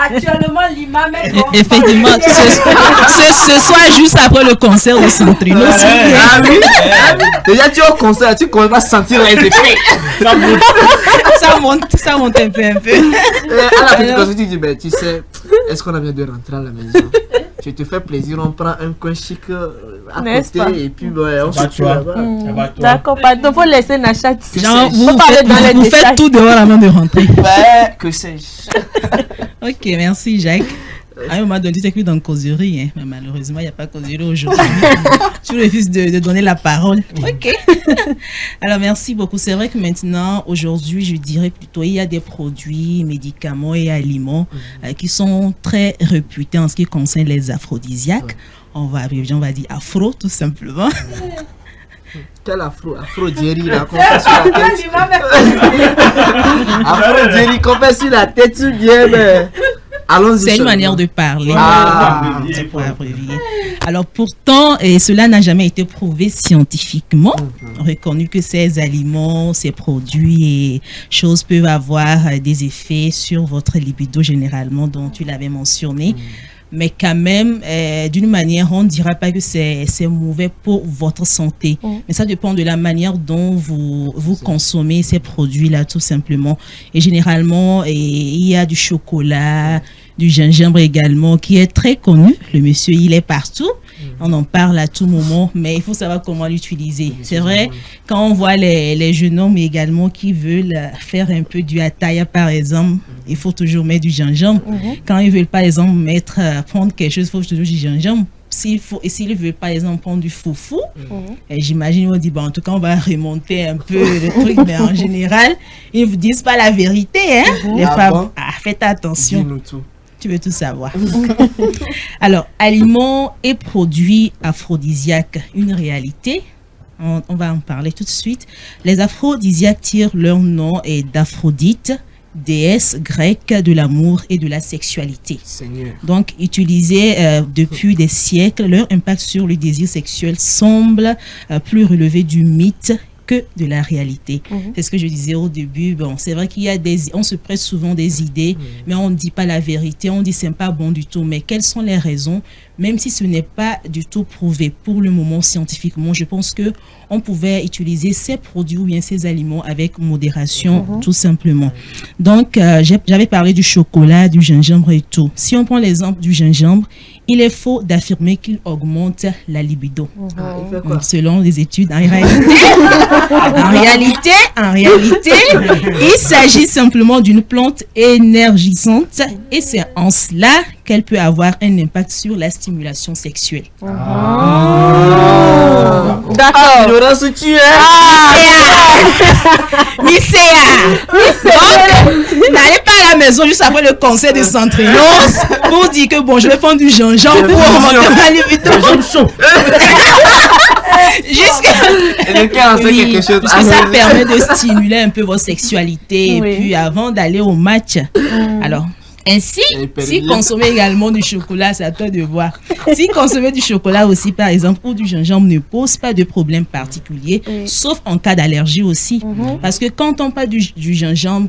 Actuellement, l'imam est effectivement, ce soir, juste après le concert de Centrino. Ah oui. Déjà, tu es au concert, tu commences à sentir les effets. Ça monte un peu. À la petite concert, tu dis, ben, tu sais, est-ce qu'on a bien de rentrer à la maison? Tu te fais plaisir, on prend un coin chic à côté et puis on se tue là-bas. D'accord, pardon, faut laisser Nachat. Genre, vous faites tout devant la main de rentrer. Ouais, que sais-je. Ok, merci Jacques. À un moment donné, tu t'es cru dans une causerie, hein, mais malheureusement, il n'y a pas de causerie aujourd'hui. Tu refuses de donner la parole. Ok. Alors, merci beaucoup. C'est vrai que maintenant, aujourd'hui, je dirais plutôt, il y a des produits, médicaments et aliments qui sont très réputés en ce qui concerne les aphrodisiaques. On va dire afro, tout simplement. Quel afro-jerry là qu'on fait sur la tête. Afro-jerry qu'on fait sur la tête, tu viens, mais... C'est une manière de parler. Pour abrévier. Alors pourtant, cela n'a jamais été prouvé scientifiquement, reconnu que ces aliments, ces produits et choses peuvent avoir des effets sur votre libido généralement, dont tu l'avais mentionné. Mais quand même, d'une manière, on ne dira pas que c'est mauvais pour votre santé. Mais ça dépend de la manière dont vous consommez ces produits-là, tout simplement. Et généralement, il y a du chocolat, du gingembre également, qui est très connu. Le monsieur, il est partout. On en parle à tout moment, mais il faut savoir comment l'utiliser. C'est vrai, quand on voit les jeunes hommes également qui veulent faire un peu du attaya, par exemple, il faut toujours mettre du gingembre. Quand ils veulent, par exemple, prendre quelque chose, il faut toujours du gingembre. S'ils veulent, par exemple, prendre du foufou, j'imagine, on dit, en tout cas, on va remonter un peu le truc, mais en général, ils ne vous disent pas la vérité, hein, les femmes. Faites attention. Dis-nous tout. Tu veux tout savoir. Alors, aliments et produits aphrodisiaques, une réalité. On va en parler tout de suite. Les aphrodisiaques tirent leur nom d'Aphrodite, déesse grecque de l'amour et de la sexualité. Seigneur. Donc, utilisés depuis des siècles, leur impact sur le désir sexuel semble plus relevé du mythe que de la réalité. C'est ce que je disais au début. Bon, c'est vrai qu'il y a on se prête souvent des idées, mais on ne dit pas la vérité. On dit c'est pas bon du tout. Mais quelles sont les raisons? Même si ce n'est pas du tout prouvé pour le moment scientifiquement, je pense que on pouvait utiliser ces produits ou bien ces aliments avec modération, tout simplement. Donc, j'avais parlé du chocolat, du gingembre et tout. Si on prend l'exemple du gingembre, il est faux d'affirmer qu'il augmente la libido. Donc, selon les études, en réalité, il s'agit simplement d'une plante énergisante et c'est en cela qu'elle peut avoir un impact sur la stimulation sexuelle. D'accord. Ignorance tu es. N'allez pas à la maison juste après le conseil de Centrinos pour dire que bon, je vais prendre du gingembre pour augmenter ma libido. Puisque ça permet de stimuler un peu votre sexualité et puis avant d'aller au match. Alors, ainsi, si consommer également du chocolat, c'est à toi de voir. Si consommer du chocolat aussi, par exemple, ou du gingembre ne pose pas de problème particulier, sauf en cas d'allergie aussi. Parce que quand on parle du gingembre,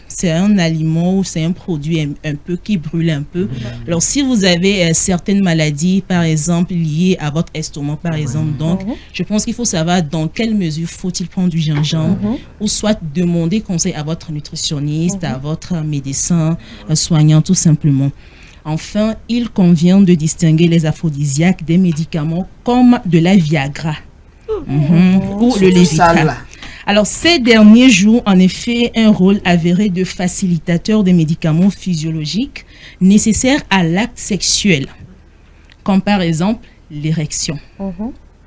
c'est un aliment ou c'est un produit un peu qui brûle un peu. Alors, si vous avez certaines maladies, par exemple, liées à votre estomac, par exemple, donc, je pense qu'il faut savoir dans quelle mesure faut-il prendre du gingembre ou soit demander conseil à votre nutritionniste, à votre médecin soignant tout simplement. Enfin, il convient de distinguer les aphrodisiaques des médicaments comme de la Viagra ou le Levitra. Alors, ces derniers jouent en effet un rôle avéré de facilitateur des médicaments physiologiques nécessaires à l'acte sexuel, comme par exemple l'érection.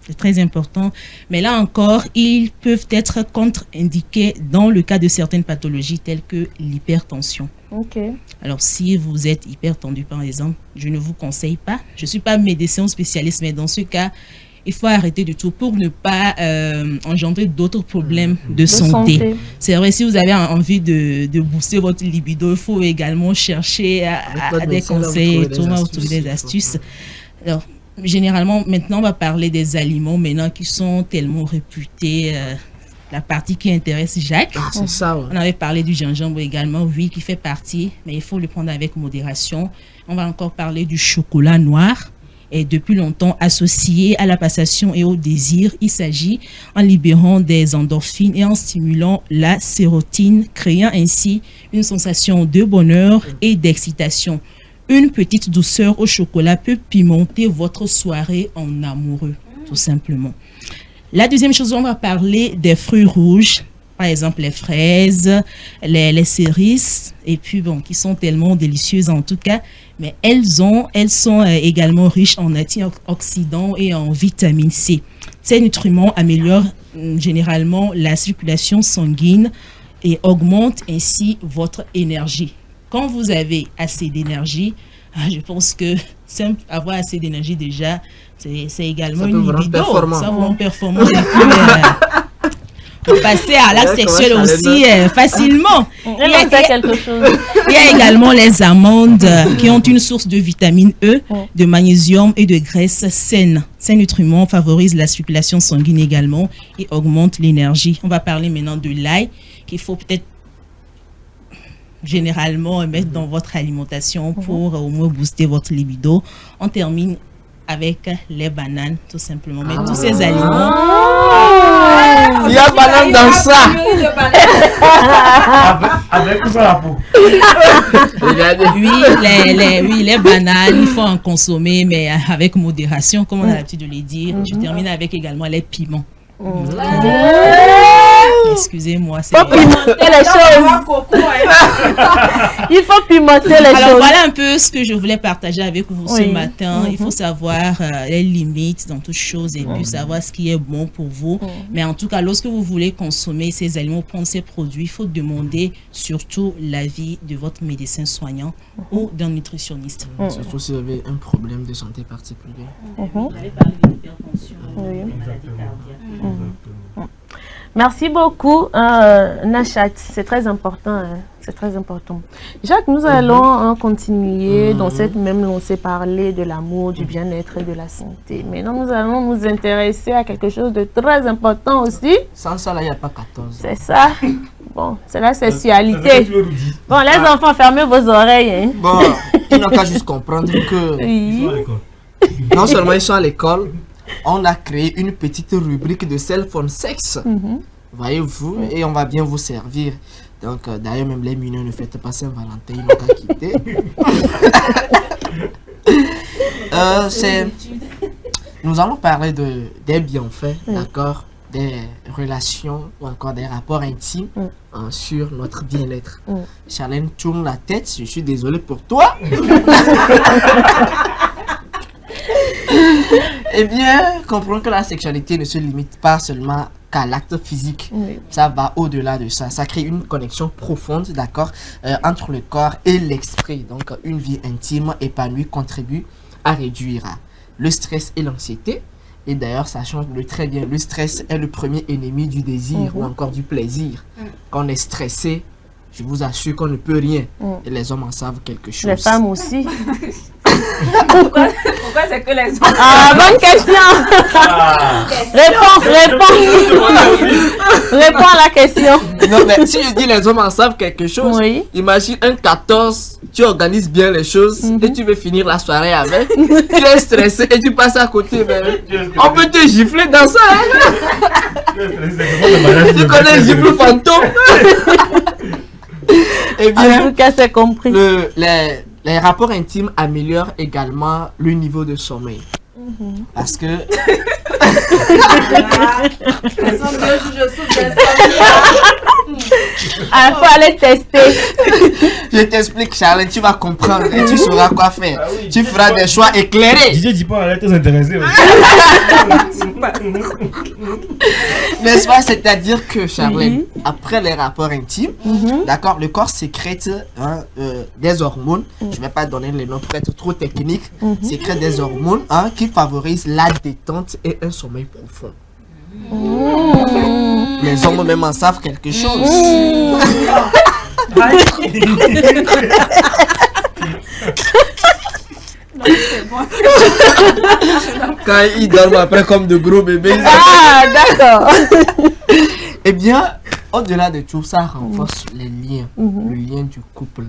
C'est très important. Mais là encore, ils peuvent être contre-indiqués dans le cas de certaines pathologies telles que l'hypertension. Alors, si vous êtes hypertendu, par exemple, je ne vous conseille pas. Je ne suis pas médecin spécialiste, mais dans ce cas, il faut arrêter du tout pour ne pas engendrer d'autres problèmes de santé. C'est vrai, si vous avez envie de booster votre libido, il faut également chercher à des conseils, trouver des astuces. Alors, généralement, maintenant, on va parler des aliments maintenant qui sont tellement réputés. La partie qui intéresse Jacques. C'est ça. On avait parlé du gingembre également, oui, qui fait partie, mais il faut le prendre avec modération. On va encore parler du chocolat noir. Et depuis longtemps associé à la passation et au désir, il s'agit en libérant des endorphines et en stimulant la sérotine, créant ainsi une sensation de bonheur et d'excitation. Une petite douceur au chocolat peut pimenter votre soirée en amoureux, tout simplement. La deuxième chose, on va parler des fruits rouges, par exemple les fraises, les cerises, et puis bon, qui sont tellement délicieuses en tout cas, mais elles sont également riches en antioxydants et en vitamine C. Ces nutriments améliorent généralement la circulation sanguine et augmentent ainsi votre énergie. Quand vous avez assez d'énergie, je pense que avoir assez d'énergie déjà, c'est également une libido. Ça vous rend performant. Vous passez à l'acte sexuel aussi facilement. Il y a également les amandes qui ont une source de vitamine E, de magnésium et de graisse saine. Ces nutriments favorisent la circulation sanguine également et augmentent l'énergie. On va parler maintenant de l'ail qu'il faut peut-être généralement mettre dans votre alimentation pour au moins booster votre libido. On termine avec les bananes, tout simplement. Mais tous ces aliments... Il y a banane dans ça. Avec ça la peau. Oui, les bananes, il faut en consommer, mais avec modération, comme on a l'habitude de le dire. Je termine avec également les piments. Excusez-moi. Il faut pimenter les choses. Il faut pimenter les choses. Alors voilà un peu ce que je voulais partager avec vous ce matin. Il faut savoir les limites dans toutes choses et puis savoir ce qui est bon pour vous. Mais en tout cas, lorsque vous voulez consommer ces aliments, prendre ces produits, il faut demander surtout l'avis de votre médecin soignant ou d'un nutritionniste. Surtout si vous avez un problème de santé particulier. Vous allez parler d'hypertension, maladie cardiaque. Merci beaucoup, Nachat. C'est très important. C'est très important. Jacques, nous allons continuer dans cette même lancée, parler de l'amour, du bien-être et de la santé. Maintenant, nous allons nous intéresser à quelque chose de très important aussi. Sans ça, là, il n'y a pas 14. C'est ça. Bon, c'est la sexualité. Bon, les enfants, fermez vos oreilles. Hein. Bon, ils n'ont qu'à juste comprendre que non seulement ils sont à l'école, on a créé une petite rubrique de self on sex. Voyez-vous, et on va bien vous servir. Donc, d'ailleurs, même les mignons ne fêtent pas Saint-Valentin, ils n'ont qu'à quitter. Nous allons parler des bienfaits, d'accord, des relations ou encore des rapports intimes sur notre bien-être. Charlène tourne la tête, je suis désolé pour toi. Eh bien, comprenons que la sexualité ne se limite pas seulement qu'à l'acte physique. Oui. Ça va au-delà de ça. Ça crée une connexion profonde, d'accord, entre le corps et l'esprit. Donc, une vie intime épanouie contribue à réduire le stress et l'anxiété. Et d'ailleurs, ça change très bien. Le stress est le premier ennemi du désir ou encore du plaisir. Quand on est stressé, je vous assure qu'on ne peut rien. Et les hommes en savent quelque chose. Les femmes aussi. Pourquoi c'est que les hommes? Ah, bonne question. Réponds à la question. Non, mais si je dis les hommes en savent quelque chose, imagine un 14, tu organises bien les choses et tu veux finir la soirée avec, tu es stressé et tu passes à côté. On peut te gifler dans ça. Tu connais le gifle fantôme. Eh bien, en tout cas, c'est compris. Les rapports intimes améliorent également le niveau de sommeil. Parce que... Il faut aller tester. Je t'explique, Charles, tu vas comprendre et tu sauras quoi faire. Tu feras des choix éclairés. DJ dis pas, elle est très intéressée. N'est-ce pas? C'est-à-dire que, Charlène, après les rapports intimes, d'accord, le corps sécrète des hormones. Je ne vais pas donner les noms pour être trop technique. Sécrète des hormones qui favorisent la détente et un sommeil profond. Les hommes même en savent quelque chose. Quand ils dorment après comme de gros bébés. Ah, d'accord. Eh bien, au-delà de tout ça, renforce les liens, le lien du couple.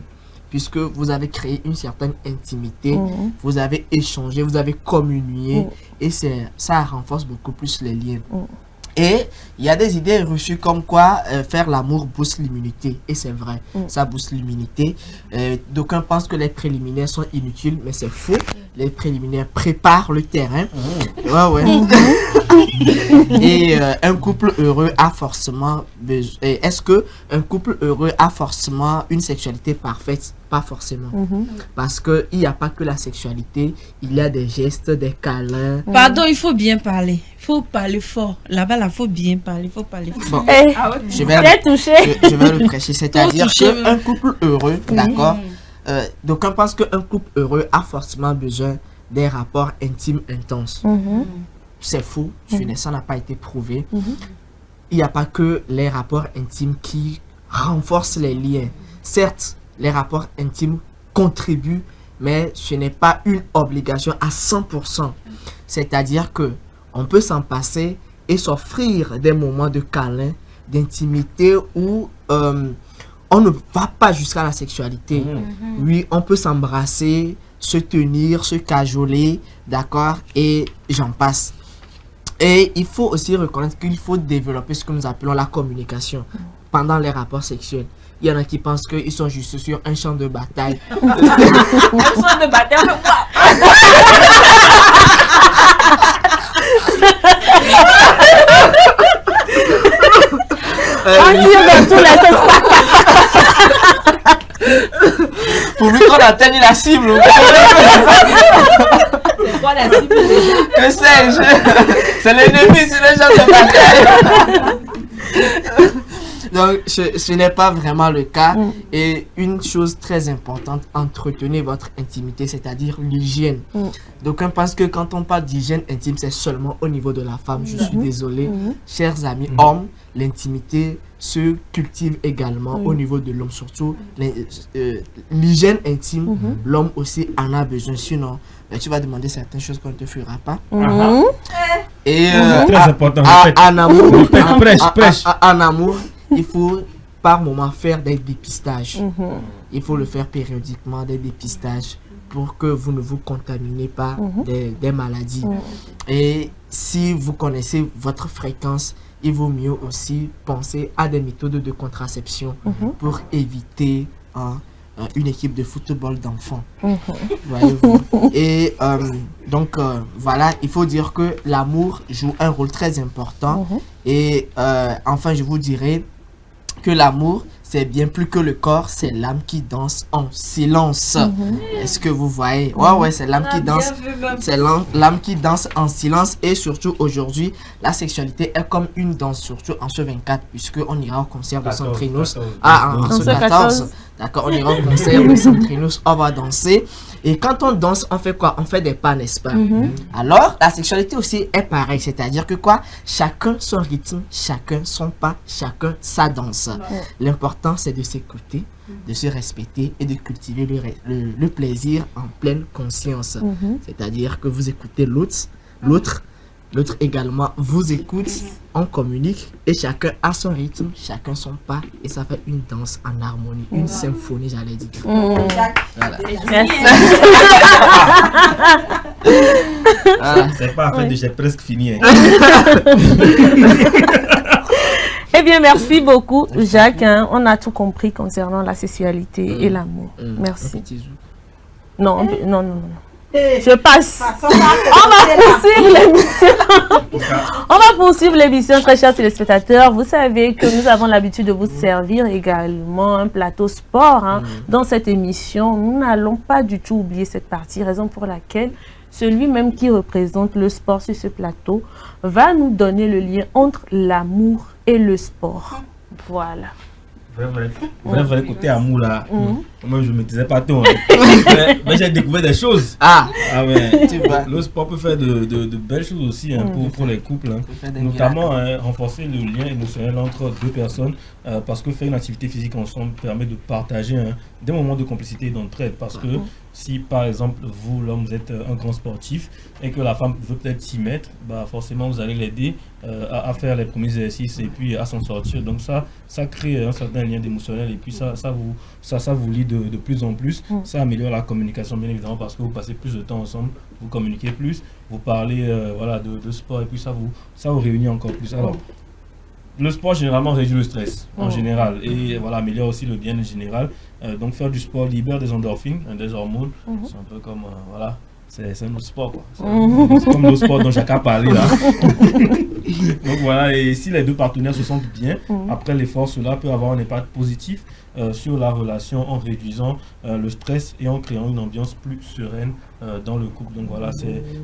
Puisque vous avez créé une certaine intimité, vous avez échangé, vous avez communié, et ça renforce beaucoup plus les liens. Et il y a des idées reçues comme quoi faire l'amour booste l'immunité. Et c'est vrai, ça booste l'immunité. D'aucuns pensent que les préliminaires sont inutiles, mais c'est faux. Les préliminaires préparent le terrain. Et un couple heureux a forcément besoin... Est-ce que un couple heureux a forcément une sexualité parfaite? Pas forcément. Parce qu'il n'y a pas que la sexualité, il y a des gestes, des câlins. Pardon, il faut bien parler. Il faut parler fort. Là-bas, il faut bien parler. Il faut parler fort. Bon, je vais le prêcher. C'est-à-dire qu'un couple heureux, d'accord, donc on pense qu'un couple heureux a forcément besoin des rapports intimes intenses. C'est faux, ça n'a pas été prouvé. Il n'y a pas que les rapports intimes qui renforcent les liens. Certes, les rapports intimes contribuent, mais ce n'est pas une obligation à 100%. C'est-à-dire que on peut s'en passer et s'offrir des moments de câlin, d'intimité où on ne va pas jusqu'à la sexualité. Oui, on peut s'embrasser, se tenir, se cajoler, d'accord, et j'en passe. Et il faut aussi reconnaître qu'il faut développer ce que nous appelons la communication pendant les rapports sexuels. Il y en a qui pensent qu'ils sont juste sur un champ de bataille. Un champ de bataille, quoi? On tire dans tous les sens. Pour lui qu'on atteigne la cible. C'est quoi la cible? Que sais-je? C'est l'ennemi sur le champ de bataille. Donc, ce n'est pas vraiment le cas. Et une chose très importante, entretenez votre intimité, c'est-à-dire l'hygiène. Donc, on pense que quand on parle d'hygiène intime, c'est seulement au niveau de la femme. Je suis désolé. Chers amis hommes, l'intimité se cultive également au niveau de l'homme. Surtout, l'hygiène intime, l'homme aussi en a besoin. Sinon, tu vas demander certaines choses qu'on ne te fera pas. Et très important. En amour, prêche. en amour, il faut par moment faire des dépistages. Il faut le faire périodiquement, des dépistages, pour que vous ne vous contaminez pas des maladies. Et si vous connaissez votre fréquence, il vaut mieux aussi penser à des méthodes de contraception pour éviter une équipe de football d'enfants. Voyez-vous. Et donc voilà, il faut dire que l'amour joue un rôle très important. Et enfin, je vous dirais que l'amour, c'est bien plus que le corps, c'est l'âme qui danse en silence. Est-ce que vous voyez? Ouais, c'est l'âme qui danse. C'est l'âme qui danse en silence. Et surtout aujourd'hui, la sexualité est comme une danse, surtout en ce 24, puisque on ira au concert de Centrinus. En ce 14. D'accord, on ira au concert de Centrinus, on va danser. Et quand on danse, on fait quoi? On fait des pas, n'est-ce pas? Alors, la sexualité aussi est pareil, c'est-à-dire que quoi? Chacun son rythme, chacun son pas, chacun sa danse. L'important, c'est de s'écouter, de se respecter et de cultiver le plaisir en pleine conscience. C'est-à-dire que vous écoutez l'autre également vous écoute, on communique et chacun a son rythme, chacun son pas et ça fait une danse en harmonie, une symphonie, j'allais dire. Voilà. C'est pas fait, j'ai presque fini. Eh bien, merci beaucoup, Jacques. On a tout compris concernant la sexualité et l'amour. Merci. Non. Je passe. On va poursuivre l'émission, très chers téléspectateurs. Vous savez que nous avons l'habitude de vous servir également un plateau sport dans cette émission. Nous n'allons pas du tout oublier cette partie, raison pour laquelle celui même qui représente le sport sur ce plateau va nous donner le lien entre l'amour et le sport. Voilà. Vrai côté amour là. Moi je ne maîtrisais pas tout. Mais j'ai découvert des choses. Le sport peut faire de belles choses aussi pour les couples. Notamment renforcer le lien émotionnel entre deux personnes. Parce que faire une activité physique ensemble permet de partager des moments de complicité et d'entraide. Parce que si par exemple vous, l'homme, vous êtes un grand sportif et que la femme veut peut-être s'y mettre, forcément vous allez l'aider à faire les premiers exercices et puis à s'en sortir. Donc ça crée un certain lien émotionnel et puis ça vous lie de plus en plus. Ça améliore la communication bien évidemment parce que vous passez plus de temps ensemble, vous communiquez plus, vous parlez de sport et puis ça vous réunit encore plus. Alors, le sport généralement réduit le stress en général et améliore aussi le bien-être général. Donc faire du sport libère des endorphines, des hormones. C'est un peu comme c'est un autre sport quoi. C'est comme le sport dont Jacques a parlé là. Donc voilà, et si les deux partenaires se sentent bien après l'effort, cela peut avoir un impact positif sur la relation en réduisant le stress et en créant une ambiance plus sereine dans le couple. Donc voilà,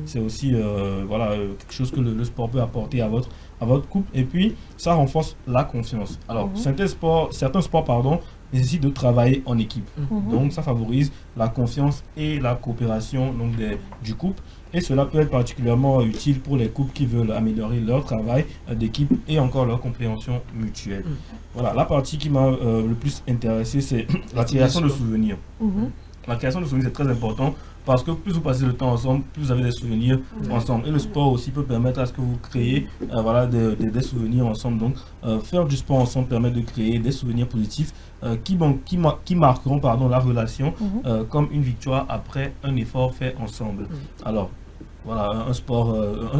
c'est aussi quelque chose que le sport peut apporter à votre couple. Et puis ça renforce la confiance. Alors certains sports nécessitent de travailler en équipe. Donc ça favorise la confiance et la coopération du couple. Et cela peut être particulièrement utile pour les couples qui veulent améliorer leur travail d'équipe et encore leur compréhension mutuelle. Voilà, la partie qui m'a le plus intéressé, c'est la création de souvenirs. La création de souvenirs, c'est très important parce que plus vous passez le temps ensemble, plus vous avez des souvenirs ensemble. Et le sport aussi peut permettre à ce que vous créez des souvenirs ensemble. Donc, faire du sport ensemble permet de créer des souvenirs positifs qui marqueront la relation comme une victoire après un effort fait ensemble. Alors, voilà,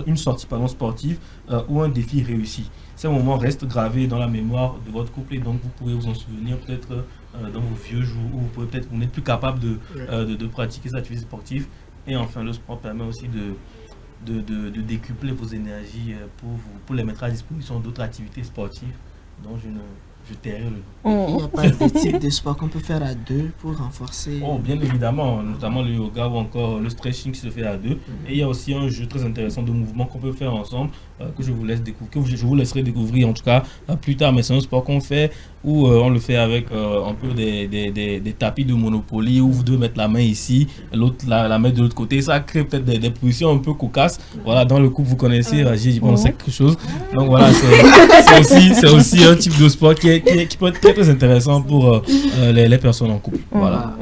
une sortie sportive ou un défi réussi. Ces moments restent gravés dans la mémoire de votre couple et donc vous pourrez vous en souvenir peut-être dans vos vieux jours où vous n'êtes plus capable de pratiquer cette activité sportive. Et enfin, le sport permet aussi de décupler vos énergies pour les mettre à disposition d'autres activités sportives dont je tairai le nom. Il n'y a pas de type de sport qu'on peut faire à deux pour renforcer. Bien évidemment, notamment le yoga ou encore le stretching qui se fait à deux. Et il y a aussi un jeu très intéressant de mouvements qu'on peut faire ensemble que je vous laisserai découvrir en tout cas plus tard. Mais c'est un sport qu'on fait où on le fait avec un peu des tapis de Monopoly où vous devez mettre la main ici, l'autre la main de l'autre côté. Ça crée peut-être des positions un peu cocasses. Voilà, dans le couple, vous connaissez, j'ai pensé quelque chose. Donc voilà, c'est aussi un type de sport qui peut être très très intéressant pour les personnes en couple. Voilà.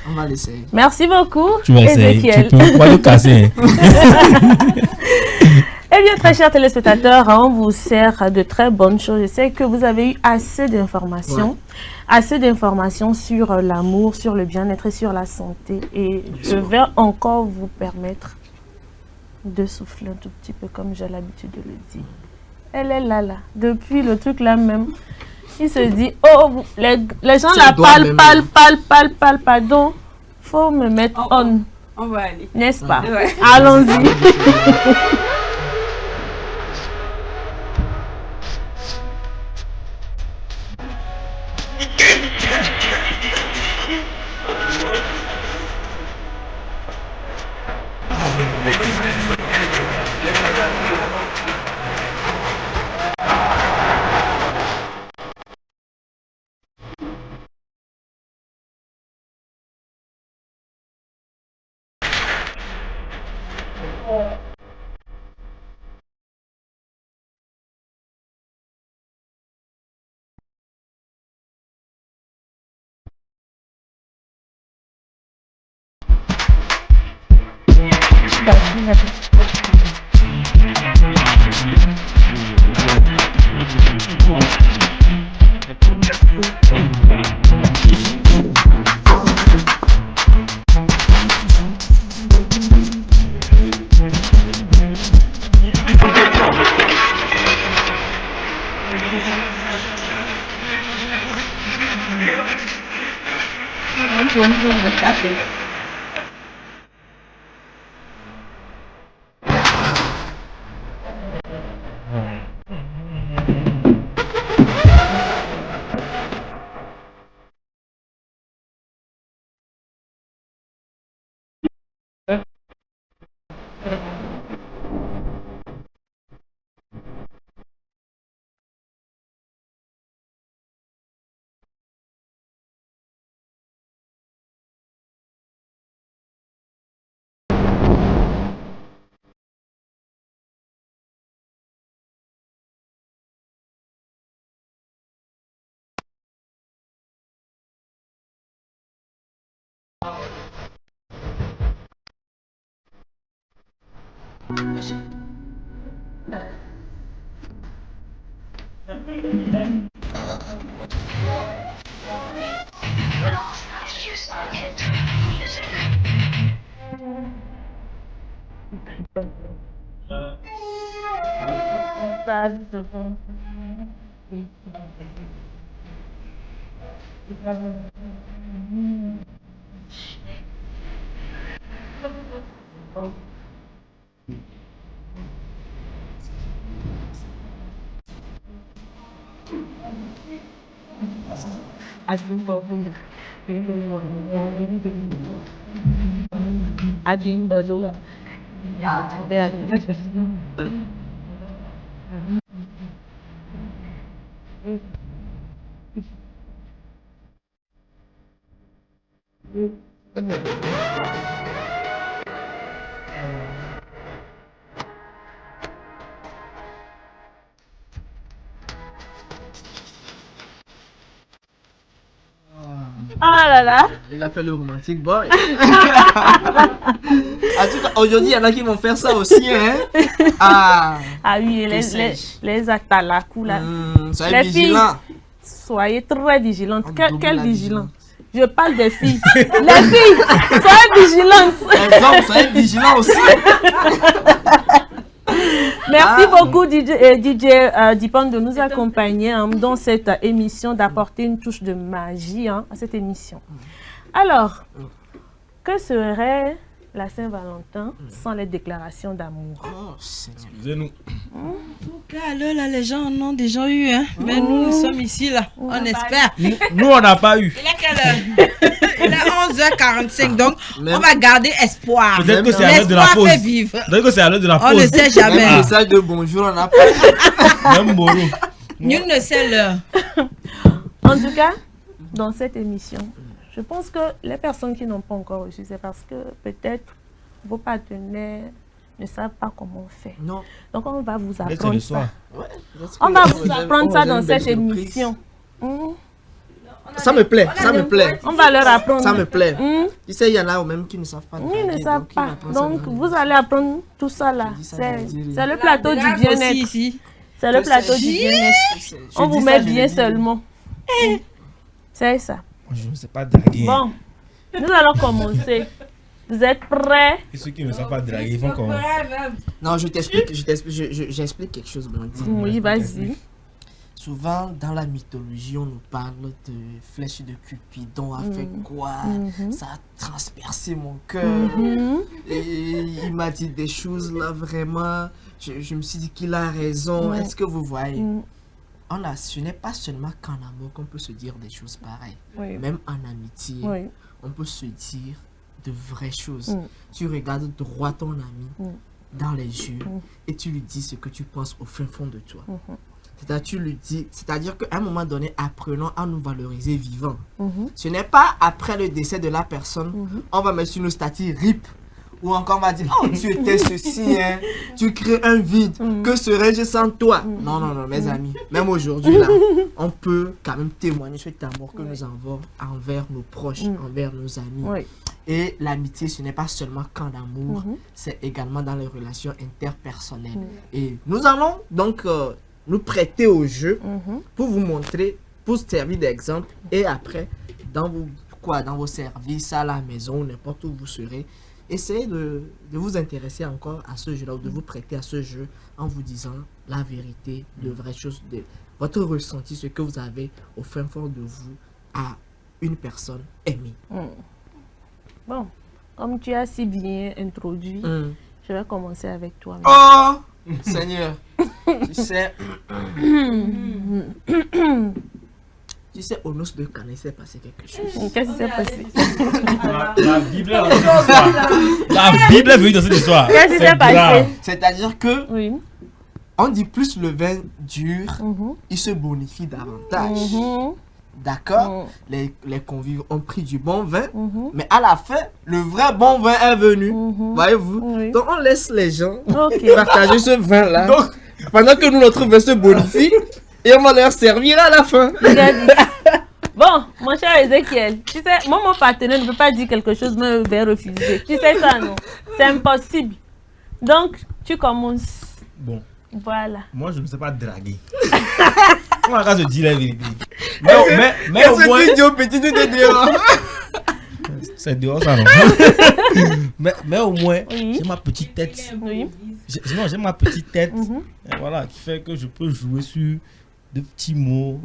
On va l'essayer. Merci beaucoup. Tu vas essayer. Tu peux pas le casser. Eh bien, très chers téléspectateurs, on vous sert de très bonnes choses. Je sais que vous avez eu assez d'informations sur l'amour, sur le bien-être et sur la santé. Et je vais encore vous permettre de souffler un tout petit peu comme j'ai l'habitude de le dire. Elle est là. Depuis le truc là même, il se dit, oh, les gens la parlent, pardon. Faut me mettre on va aller. N'est-ce pas? Ouais. Allons-y. Ah là là. Il a fait le romantic boy. En tout cas, aujourd'hui, il y en a qui vont faire ça aussi, hein. Ah oui, les atalakou là. Soyez vigilants. Soyez très vigilantes. Quelle vigilance? Je parle des filles. Les filles, soyez vigilantes. Les hommes, soyez vigilants aussi. Merci beaucoup DJ Dipon de nous accompagner dans cette émission, d'apporter une touche de magie à cette émission. Alors, que serait la Saint-Valentin sans les déclarations d'amour? Excusez-nous. En tout cas, là, les gens en ont déjà eu, hein. Mais nous sommes ici, là. On espère. Nous, on n'a pas eu. Il est quelle heure? Il est 11h45, donc on va garder espoir. Peut-être que c'est à l'heure de la pause. Fait vivre. Peut-être que c'est à l'heure de la pause. On ne sait jamais. Même message de bonjour, on n'a pas. Même Boro. Nul ne sait l'heure. En tout cas, dans cette émission, je pense que les personnes qui n'ont pas encore reçu, c'est parce que peut-être vos partenaires ne savent pas comment on fait. Non. Donc on va vous apprendre ça. Ouais, on va vous apprendre ça dans cette émission. Ça me plaît, ça me plaît. On va leur apprendre. Ça me plaît. Tu sais, il y en a même qui ne savent pas. Ils ne savent pas. Donc vous allez apprendre tout ça là. C'est le plateau du bien-être. C'est le plateau du bien-être. On vous met bien seulement. C'est ça. Je ne sais pas draguer. Bon, nous allons commencer. Vous êtes prêts? Et ceux qui ne savent pas draguer, ils vont comment? Non, j'explique quelque chose, Blandine. Oui, vas-y. Souvent, dans la mythologie, on nous parle de flèche de Cupidon a fait quoi? Ça a transpercé mon cœur. Et il m'a dit des choses là, vraiment. Je me suis dit qu'il a raison. Est-ce que vous voyez? Ce n'est pas seulement qu'en amour qu'on peut se dire des choses pareilles. Même en amitié, on peut se dire de vraies choses. Tu regardes droit ton ami dans les yeux et tu lui dis ce que tu penses au fin fond de toi. C'est-à-dire qu'à un moment donné, apprenons à nous valoriser vivants. Ce n'est pas après le décès de la personne, on va mettre sur nos statuts RIP. Ou encore on va dire, oh tu étais ceci, hein, tu crées un vide, que serais-je sans toi? Non, non, non, mes amis, même aujourd'hui là, on peut quand même témoigner cet amour que nous avons envers nos proches, envers nos amis. Et l'amitié, ce n'est pas seulement qu'en amour, c'est également dans les relations interpersonnelles. Et nous allons donc nous prêter au jeu pour vous montrer, pour servir d'exemple. Et après, dans vos services, à la maison, n'importe où vous serez, essayez de vous intéresser encore à ce jeu-là ou de vous prêter à ce jeu en vous disant la vérité, de vraies choses, de votre ressenti, ce que vous avez au fin fond de vous à une personne aimée. Bon, comme tu as si bien introduit, je vais commencer avec toi. Oh, Seigneur, tu sais, au noce de Cana, il s'est passé quelque chose. Qu'est-ce qui s'est passé? La Bible est dans cette histoire. La Bible est venue dans cette histoire. Qu'est-ce qui s'est passé? C'est-à-dire que, on dit plus le vin dur, il se bonifie davantage. D'accord? Les convives ont pris du bon vin, mais à la fin, le vrai bon vin est venu. Voyez-vous? Donc on laisse les gens partager ce vin-là. Pendant que nous, notre vin se bonifie, et on va leur servir à la fin. Bon, mon cher Ezekiel, tu sais, moi, mon partenaire ne peut pas dire quelque chose, mais va refuser. Tu sais ça, non? C'est impossible. Donc, tu commences. Bon. Voilà. Moi, je ne sais pas draguer. On va se dire la vérité. Mais au moins... tu dis au petit, tu te dehors. C'est dehors, ça, non? mais au moins, j'ai ma petite tête. Non, j'ai ma petite tête. Voilà, qui fait que je peux jouer sur de petits mots.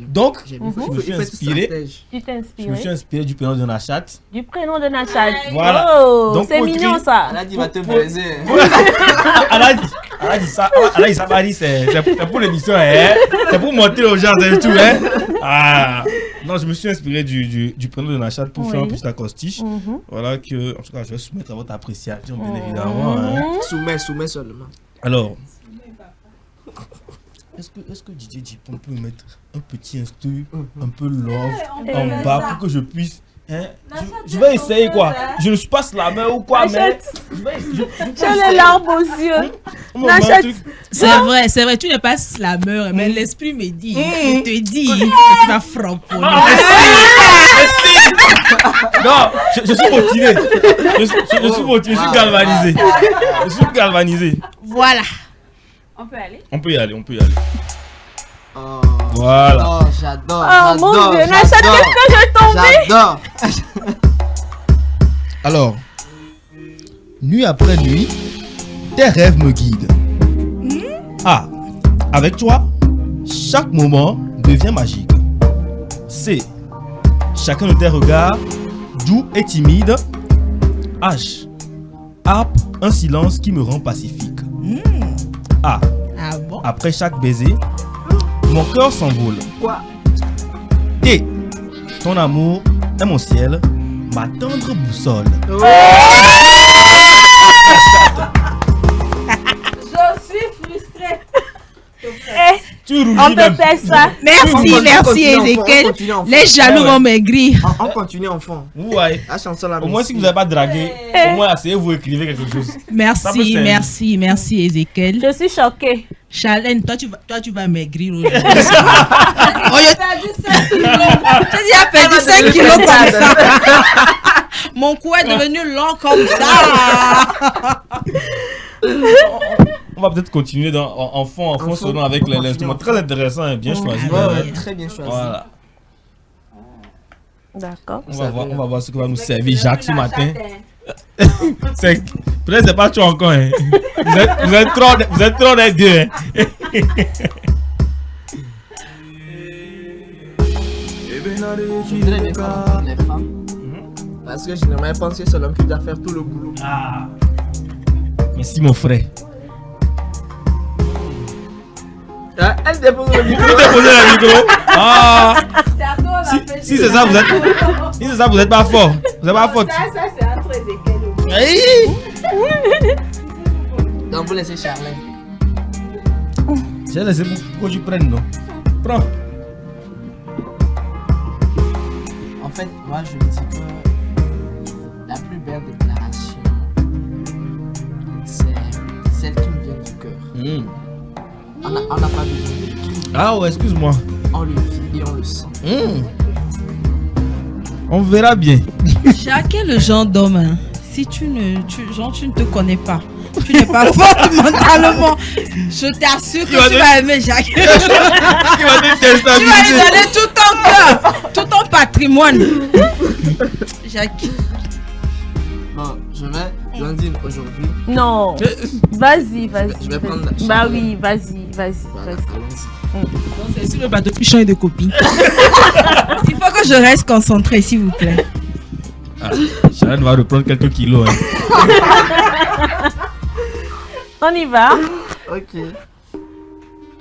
Donc, je me suis inspiré. Je me suis inspiré du prénom de Nachat. Du prénom de Nachat. Voilà. Oh, c'est mignon ça. Elle a dit va te baiser. Elle a dit ça. Elle a dit ça, c'est pour l'émission. C'est pour montrer aux gens et tout. Non, je me suis inspiré du prénom de Nachat pour faire un petit acrostiche. Voilà que, en tout cas, je vais soumettre à votre appréciation, bien évidemment. Soumets seulement. Alors, est-ce que DJ Dipon peut mettre un petit instru, un peu love en bas pour que je puisse... Je vais essayer quoi. Je ne suis pas slammer ou quoi, mais... Tu as les larmes aux yeux. C'est vrai, tu n'es pas slammer, mais l'esprit me dit, il te dit que tu vas frapponner. Non, je suis motivé. Je suis motivé, je suis galvanisé. Je suis galvanisé. Voilà. On peut aller? On peut y aller. Voilà. Oh, j'adore. Oh mon Dieu, Nachat, qu'est-ce que j'ai tombé? J'adore. Alors, nuit après nuit, tes rêves me guident. Avec toi, chaque moment devient magique. C. Chacun de tes regards, doux et timide. H. Harpe, un silence qui me rend pacifique. A. Bon? Après chaque baiser, mon cœur s'envole. Quoi? T. Ton amour est mon ciel, ma tendre boussole. Je suis frustrée. On peut faire ça. Merci Ezekiel. Les jaloux vont maigrir. On continue en fond. Ouais. La chanson là. Au moins si vous n'avez pas dragué, au moins essayez-vous écrivez quelque chose. Merci Ezekiel. Je suis choquée. Charlène, toi tu vas maigrir aujourd'hui. J'ai dit à perdu 5 kilos comme ça. Mon cou est devenu long comme ça. On va peut-être continuer en fond sonant avec l'instrument. Très intéressant et bien choisi. Très bien choisi. Voilà. D'accord. On va voir ce que va nous servir Jacques ce matin. Peut-être c'est pas toi encore. Hein. Vous êtes trop les deux. Hein. Je voudrais bien connaître les femmes. Parce que généralement, je pense que c'est l'homme qui doit faire tout le boulot. Merci mon frère. Elle dépose le micro. Vous déposez le micro. Si c'est ça, vous êtes pas fort. Vous n'êtes pas fort. Ça c'est entre Ezekiel. Donc vous laissez Charlène. J'ai laissé pour que tu prennes, non? Prends. En fait, moi je me dis que la plus belle déclaration, c'est celle qui me vient du cœur. On n'a pas besoin d'écrire. Ah ouais, excuse-moi. On le vit et on le sent. On verra bien. Jacques est le genre d'homme, hein. Si tu ne te connais pas, tu n'es pas fort mentalement, je t'assure que tu vas aimer Jacques. Tu vas lui donner tout ton cœur, tout ton patrimoine. Jacques. Bon, je vais Blandine aujourd'hui. Non. Vas-y. Je vais prendre la Bah oui, vas-y. Donc c'est sur le bateau plus chiant et de copines. Il faut que je reste concentrée, s'il vous plaît. Sharon va reprendre quelques kilos. On y va. Ok.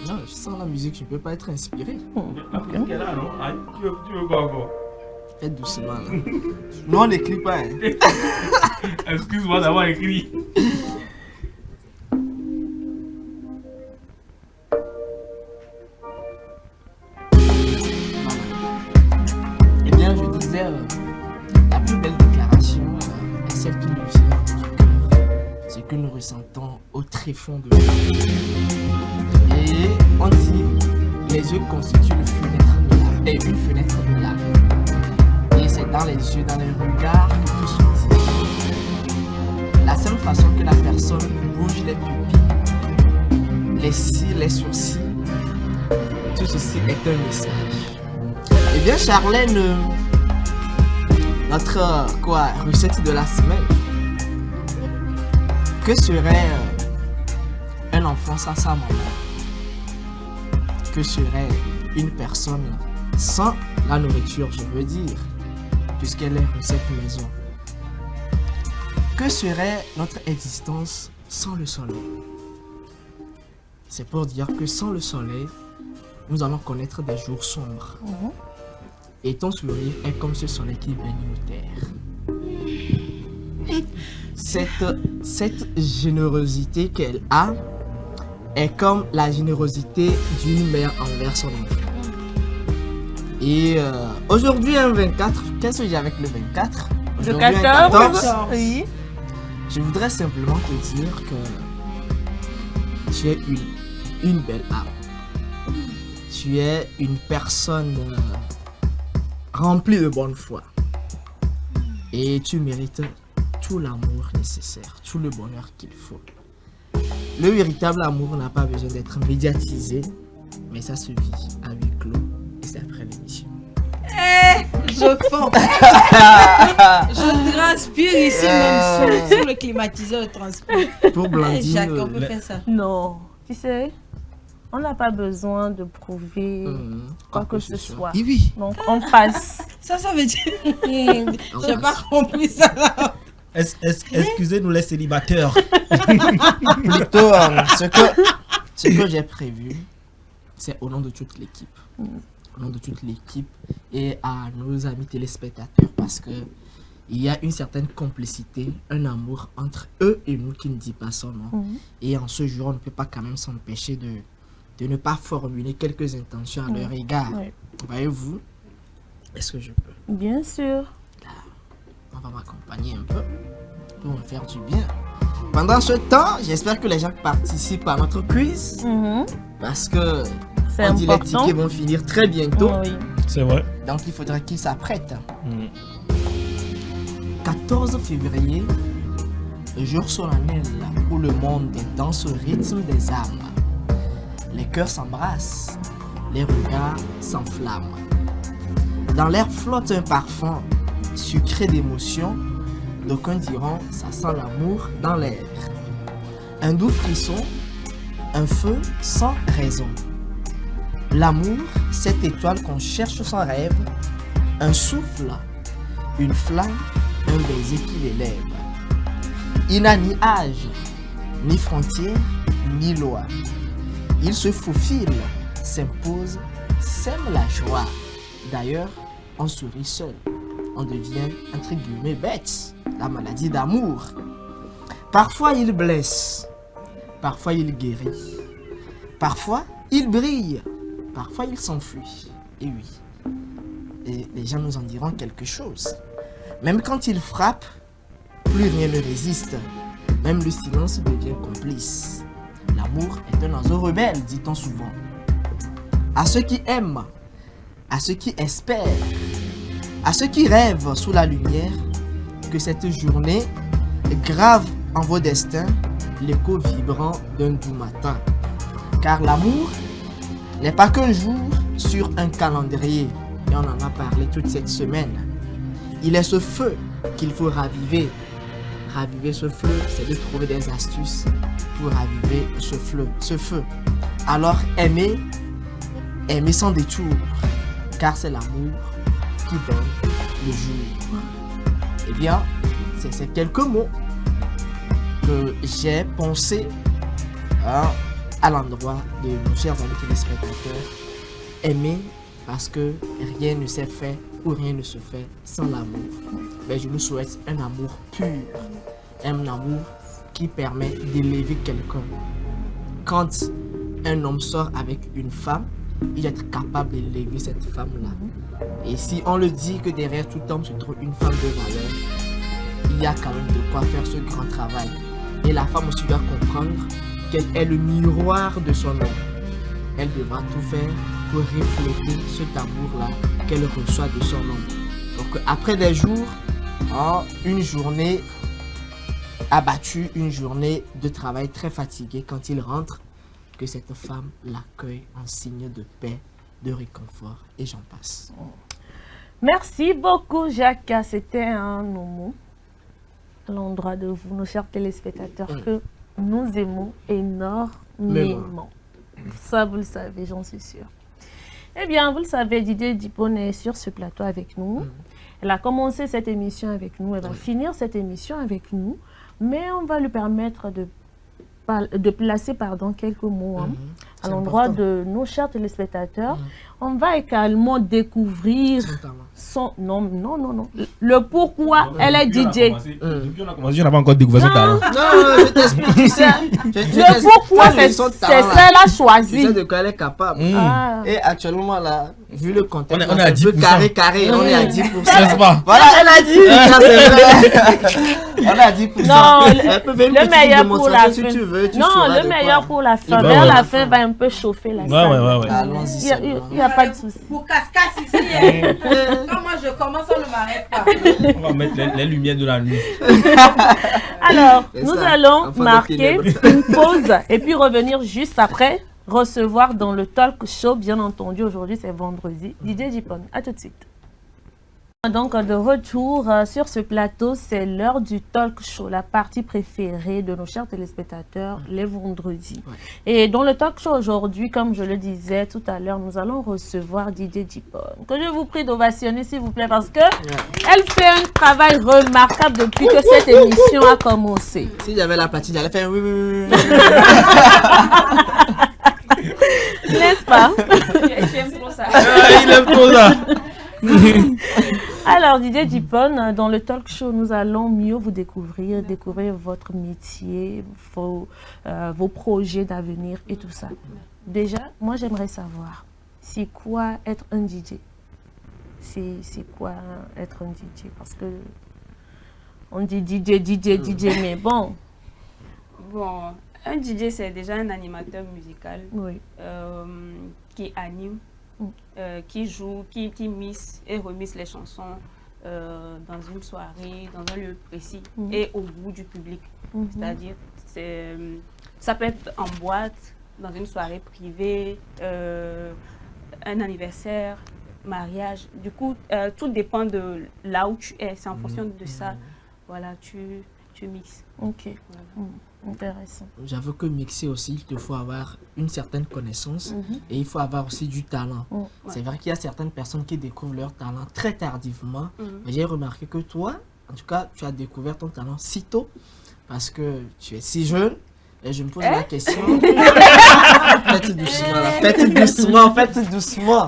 Non, je sens la musique, je ne peux pas être inspiré. Tu veux quoi encore? Faites doucement là. Nous on n'écrit pas. Excuse-moi d'avoir écrit. Eh bien, je disais, la plus belle déclaration est celle qui nous vient du cœur. Ce que nous ressentons au tréfonds de nous. Et on dit, les yeux constituent une fenêtre de l'âme. Et c'est dans les yeux, dans les regards que tout se dit. La seule façon que la personne bouge les pupilles, les cils, les sourcils, tout ceci est un message. Eh bien, Charlène, notre recette de la semaine, que serait un enfant sans sa maman? Que serait une personne sans la nourriture, je veux dire, puisqu'elle est recette maison? Que serait notre existence sans le soleil? C'est pour dire que sans le soleil, nous allons connaître des jours sombres. Et ton sourire est comme ce soleil qui baigne nos terres. Cette générosité qu'elle a est comme la générosité d'une mère envers son enfant. Et aujourd'hui, un 24, qu'est-ce que j'ai avec le 24? Le 14. Oui. Je voudrais simplement te dire que tu es une belle âme. Tu es une personne remplie de bonne foi. Et tu mérites tout l'amour nécessaire, tout le bonheur qu'il faut. Le véritable amour n'a pas besoin d'être médiatisé, mais ça se vit à huis clos et c'est après l'émission. Je fonds. Je transpire ici même sur le climatiseur de transport. Pour Blandine, Jacques, on peut faire ça. Non, tu sais, on n'a pas besoin de prouver quoi que ce soit. Oui. Donc on passe. Ça veut dire. J'ai pas compris ça là. Excusez-nous les célibataires. Plutôt, ce que j'ai prévu, c'est au nom de toute l'équipe. Au nom de toute l'équipe et à nos amis téléspectateurs, parce que il y a une certaine complicité, un amour entre eux et nous qui ne dit pas son nom. Et en ce jour, on ne peut pas quand même s'empêcher de ne pas formuler quelques intentions à leur égard. Voyez-vous, est-ce que je peux? Bien sûr. On va m'accompagner un peu pour me faire du bien. Pendant ce temps, j'espère que les gens participent à notre quiz. Parce que on dit les tickets vont finir très bientôt. C'est vrai. Donc il faudra qu'ils s'apprêtent. 14 février, le jour solennel où le monde danse au rythme des âmes. Les cœurs s'embrassent, les regards s'enflamment. Dans l'air flotte un parfum sucré d'émotion. D'aucuns diront, ça sent l'amour dans l'air. Un doux frisson, un feu sans raison. L'amour, cette étoile qu'on cherche sans rêve, un souffle, une flamme, un baiser qui l'élève. Il n'a ni âge, ni frontière, ni loi. Il se faufile, s'impose, sème la joie. D'ailleurs, on sourit seul. On devient, entre guillemets, bête. La maladie d'amour. Parfois, il blesse. Parfois, il guérit. Parfois, il brille. Parfois, il s'enfuit. Et oui. Et les gens nous en diront quelque chose. Même quand il frappe, plus rien ne résiste. Même le silence devient complice. L'amour est un oiseau rebelle, dit-on souvent. À ceux qui aiment, à ceux qui espèrent, À ceux qui rêvent sous la lumière, que cette journée grave en vos destins l'écho vibrant d'un doux matin. Car l'amour n'est pas qu'un jour sur un calendrier, et on en a parlé toute cette semaine. Il est ce feu qu'il faut raviver. Raviver ce feu, c'est de trouver des astuces pour raviver ce feu. Alors aimez sans détour, car c'est l'amour qui donne le jour. Eh bien, c'est ces quelques mots que j'ai pensé à l'endroit de nos chers amis téléspectateurs. Aimer parce que rien ne s'est fait ou rien ne se fait sans l'amour. Mais je nous souhaite un amour pur, un amour qui permet d'élever quelqu'un. Quand un homme sort avec une femme, il doit être capable d'élever cette femme-là. Et si on le dit que derrière tout homme se trouve une femme de valeur, il y a quand même de quoi faire ce grand travail. Et la femme aussi doit comprendre qu'elle est le miroir de son homme. Elle devra tout faire pour refléter cet amour-là qu'elle reçoit de son homme. Donc après des jours, une journée abattue, une journée de travail très fatigué, quand il rentre, que cette femme l'accueille en signe de paix, de réconfort, et j'en passe. Merci beaucoup, Jacques. C'était un mot à l'endroit de vous, nos chers téléspectateurs, que nous aimons énormément. Ça, vous le savez, j'en suis sûre. Eh bien, vous le savez, Didier Dipone est sur ce plateau avec nous. Elle a commencé cette émission avec nous, elle va finir cette émission avec nous, mais on va lui permettre de placer quelques mots à l'endroit de nos chers téléspectateurs. On va également découvrir son... Non. Le pourquoi elle est DJ. Depuis on a commencé, on n'a pas encore découvert son talent. Non, je t'explique. Le pourquoi, c'est ça qu'elle a choisi. Tu sais de quoi elle est capable. Et actuellement, là, vu le contexte, on est à 10%. Carré, on est à 10%. N'est-ce pas? Voilà, elle a dit. On est à 10%. Non, elle peut venir le meilleur pour la fin. Si tu veux, non, le meilleur pour la fin. Vers la fin, va un peu chauffer la salle. Ouais. Allons-y. Il n'y a pas de souci. Pour casse-casse ici, quand moi je commence, on ne m'arrête pas. On va mettre les lumières de la nuit. Alors, nous allons marquer une pause et puis revenir juste après, recevoir dans le talk show, bien entendu, aujourd'hui c'est vendredi, Didier Dipone. À tout de suite. Donc de retour sur ce plateau, c'est l'heure du talk show, la partie préférée de nos chers téléspectateurs, les vendredis. Et dans le talk show aujourd'hui, comme je le disais tout à l'heure, nous allons recevoir Didier Dipone, que je vous prie d'ovationner s'il vous plaît, parce que elle fait un travail remarquable depuis que cette émission a commencé. Si j'avais la platine, j'allais faire oui. N'est-ce pas? Il aime trop ça. Alors Didier Dipone, dans le talk show, nous allons mieux vous découvrir votre métier, vos projets d'avenir et tout ça. Déjà, moi j'aimerais savoir, c'est quoi être un DJ? C'est quoi être un DJ? Parce que on dit DJ, mais bon. Bon, un DJ c'est déjà un animateur musical qui anime. Qui joue, qui mixe et remixe les chansons dans une soirée, dans un lieu précis et au goût du public. C'est-à-dire, ça peut être en boîte, dans une soirée privée, un anniversaire, mariage. Du coup, tout dépend de là où tu es. C'est en fonction de ça. Voilà, tu mixes. Ok. Voilà. Intéressant. J'avoue que mixer aussi, il te faut avoir une certaine connaissance et il faut avoir aussi du talent. C'est vrai qu'il y a certaines personnes qui découvrent leur talent très tardivement. Mais j'ai remarqué que toi, en tout cas, tu as découvert ton talent si tôt parce que tu es si jeune. Et je me pose la question. Faites doucement.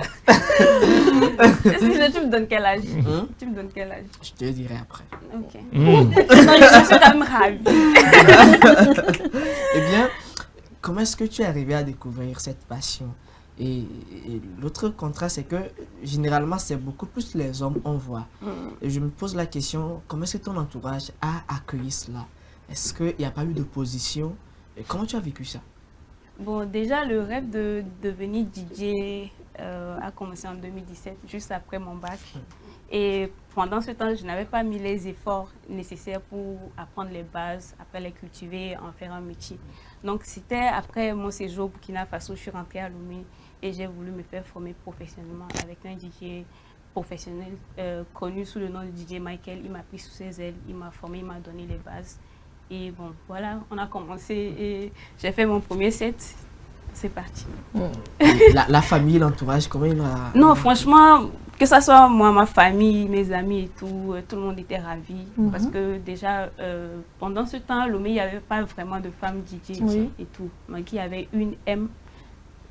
Tu me donnes quel âge? Tu me donnes quel âge? Je te dirai après. Ok. Je suis quand même ravie. Eh bien, comment est-ce que tu es arrivé à découvrir cette passion? Et l'autre contraste, c'est que généralement, c'est beaucoup plus les hommes on voit. Et je me pose la question, comment est-ce que ton entourage a accueilli cela? Est-ce qu'il n'y a pas eu d'opposition? Et comment tu as vécu ça? Bon, déjà, le rêve de devenir DJ a commencé en 2017, juste après mon bac. Et pendant ce temps, je n'avais pas mis les efforts nécessaires pour apprendre les bases, après les cultiver, en faire un métier. Donc c'était après mon séjour au Burkina Faso, je suis rentrée à Lomé et j'ai voulu me faire former professionnellement avec un DJ professionnel connu sous le nom de DJ Michael. Il m'a pris sous ses ailes, il m'a formé, il m'a donné les bases. Et bon, voilà, on a commencé et j'ai fait mon premier set. C'est parti. La famille, l'entourage, comment il a... Non, franchement, que ce soit moi, ma famille, mes amis et tout le monde était ravi. Parce que déjà, pendant ce temps, à Lomé, il n'y avait pas vraiment de femmes DJ et tout. Donc, il y avait une M.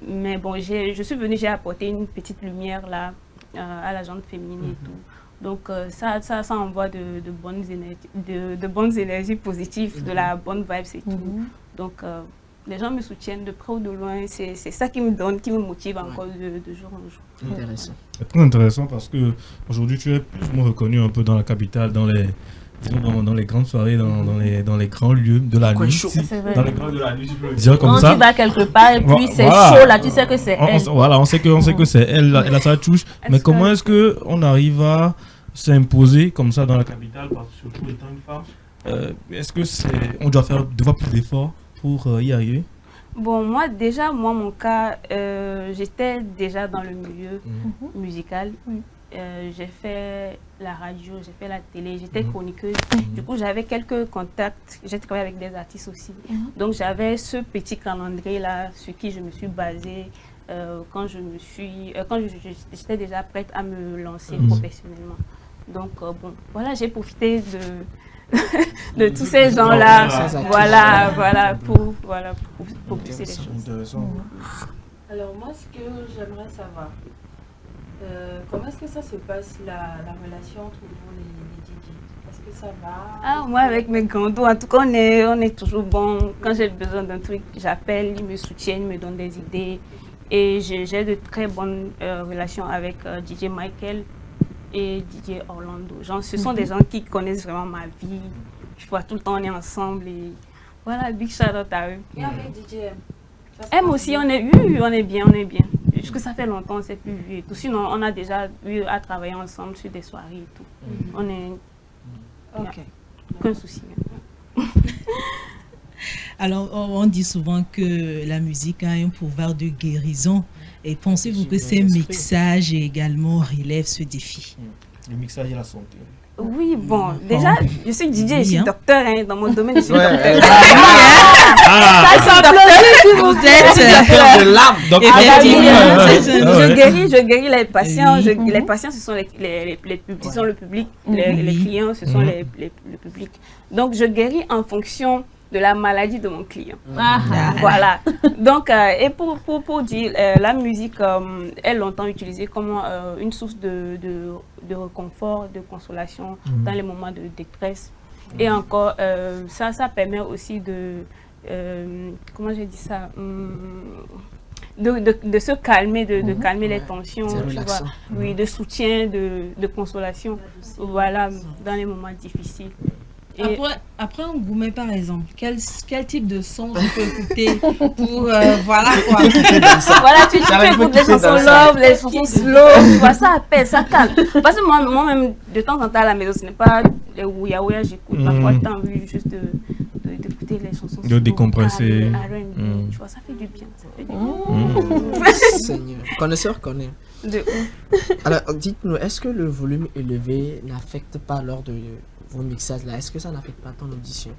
Mais bon, je suis venue, j'ai apporté une petite lumière là, à la gente féminine et tout. Donc, ça envoie de bonnes énergies positives, de la bonne vibe et tout. Donc, les gens me soutiennent de près ou de loin. C'est ça qui me donne, qui me motive encore de jour en jour. Intéressant. C'est très intéressant parce que aujourd'hui tu es plus ou moins reconnu un peu dans la capitale, dans les grandes soirées, dans les grands lieux de la nuit. Dans les grands lieux de la nuit, tu peux le dire comme ça. Quand tu vas quelque part et puis c'est chaud là, tu sais que c'est elle. Voilà, on sait que c'est elle a sa touche. Mais comment est-ce qu'on arrive à s'imposer comme ça dans la capitale, surtout étant une femme? Est-ce que on doit faire plus d'efforts pour y arriver? Bon, moi, mon cas, j'étais déjà dans le milieu musical. J'ai fait la radio, j'ai fait la télé, j'étais chroniqueuse. Du coup, j'avais quelques contacts. J'ai travaillé avec des artistes aussi. Donc, j'avais ce petit calendrier-là sur qui je me suis basée quand j'étais déjà prête à me lancer professionnellement. Donc, bon, voilà, j'ai profité de tous ces gens-là, pour pousser les choses. Alors moi, ce que j'aimerais savoir, comment est-ce que ça se passe, la relation entre vous, les DJ? Est-ce que ça va? Moi, avec mes grands en tout cas, on est toujours bon. Quand j'ai besoin d'un truc, j'appelle, ils me soutiennent, ils me donnent des idées. Et j'ai de très bonnes relations avec DJ Michael et DJ Orlando. Genre, ce sont des gens qui connaissent vraiment ma vie. Je vois tout le temps, on est ensemble et voilà, big shout out à eux. Et avec DJ M aussi, on est bien. Parce que ça fait longtemps, on ne s'est plus vu et tout. Sinon, on a déjà eu à travailler ensemble sur des soirées et tout. On est... Ok. Aucun souci. Alors, on dit souvent que la musique a un pouvoir de guérison. Et pensez-vous que ces mixages également relèvent ce défi? Le mixage et la santé. Oui, bon, déjà, je suis DJ, je suis docteur, dans mon domaine, je suis docteur. Je guéris les patients. Les patients, ce sont le public. Les clients, ce sont le public. Donc, je guéris en fonction de la maladie de mon client. Voilà. Donc, et pour dire, la musique est longtemps utilisée comme une source de réconfort, de consolation dans les moments de détresse. Et encore, ça permet aussi de... comment j'ai dit ça de se calmer, de calmer les tensions, tu vois. Oui, de soutien, de consolation. Voilà, dans les moments difficiles. Et après un Goumé par exemple, quel type de son tu peux écouter pour voilà quoi. Voilà, tu peux écouter les chansons love, les chansons slow, tu vois, ça appelle, ça calme. Parce que moi-même, de temps en temps à la maison, ce n'est pas les ouya ouya, j'écoute. Parfois, j'ai envie juste d'écouter les chansons slow, de décompresser. Tu vois, ça fait du bien. Ça fait du bien. Seigneur, connaisseur connaît. De ouf. Alors, dites-nous, est-ce que le volume élevé n'affecte pas lors de vos mixages là? Est-ce que ça n'affecte pas ton audition?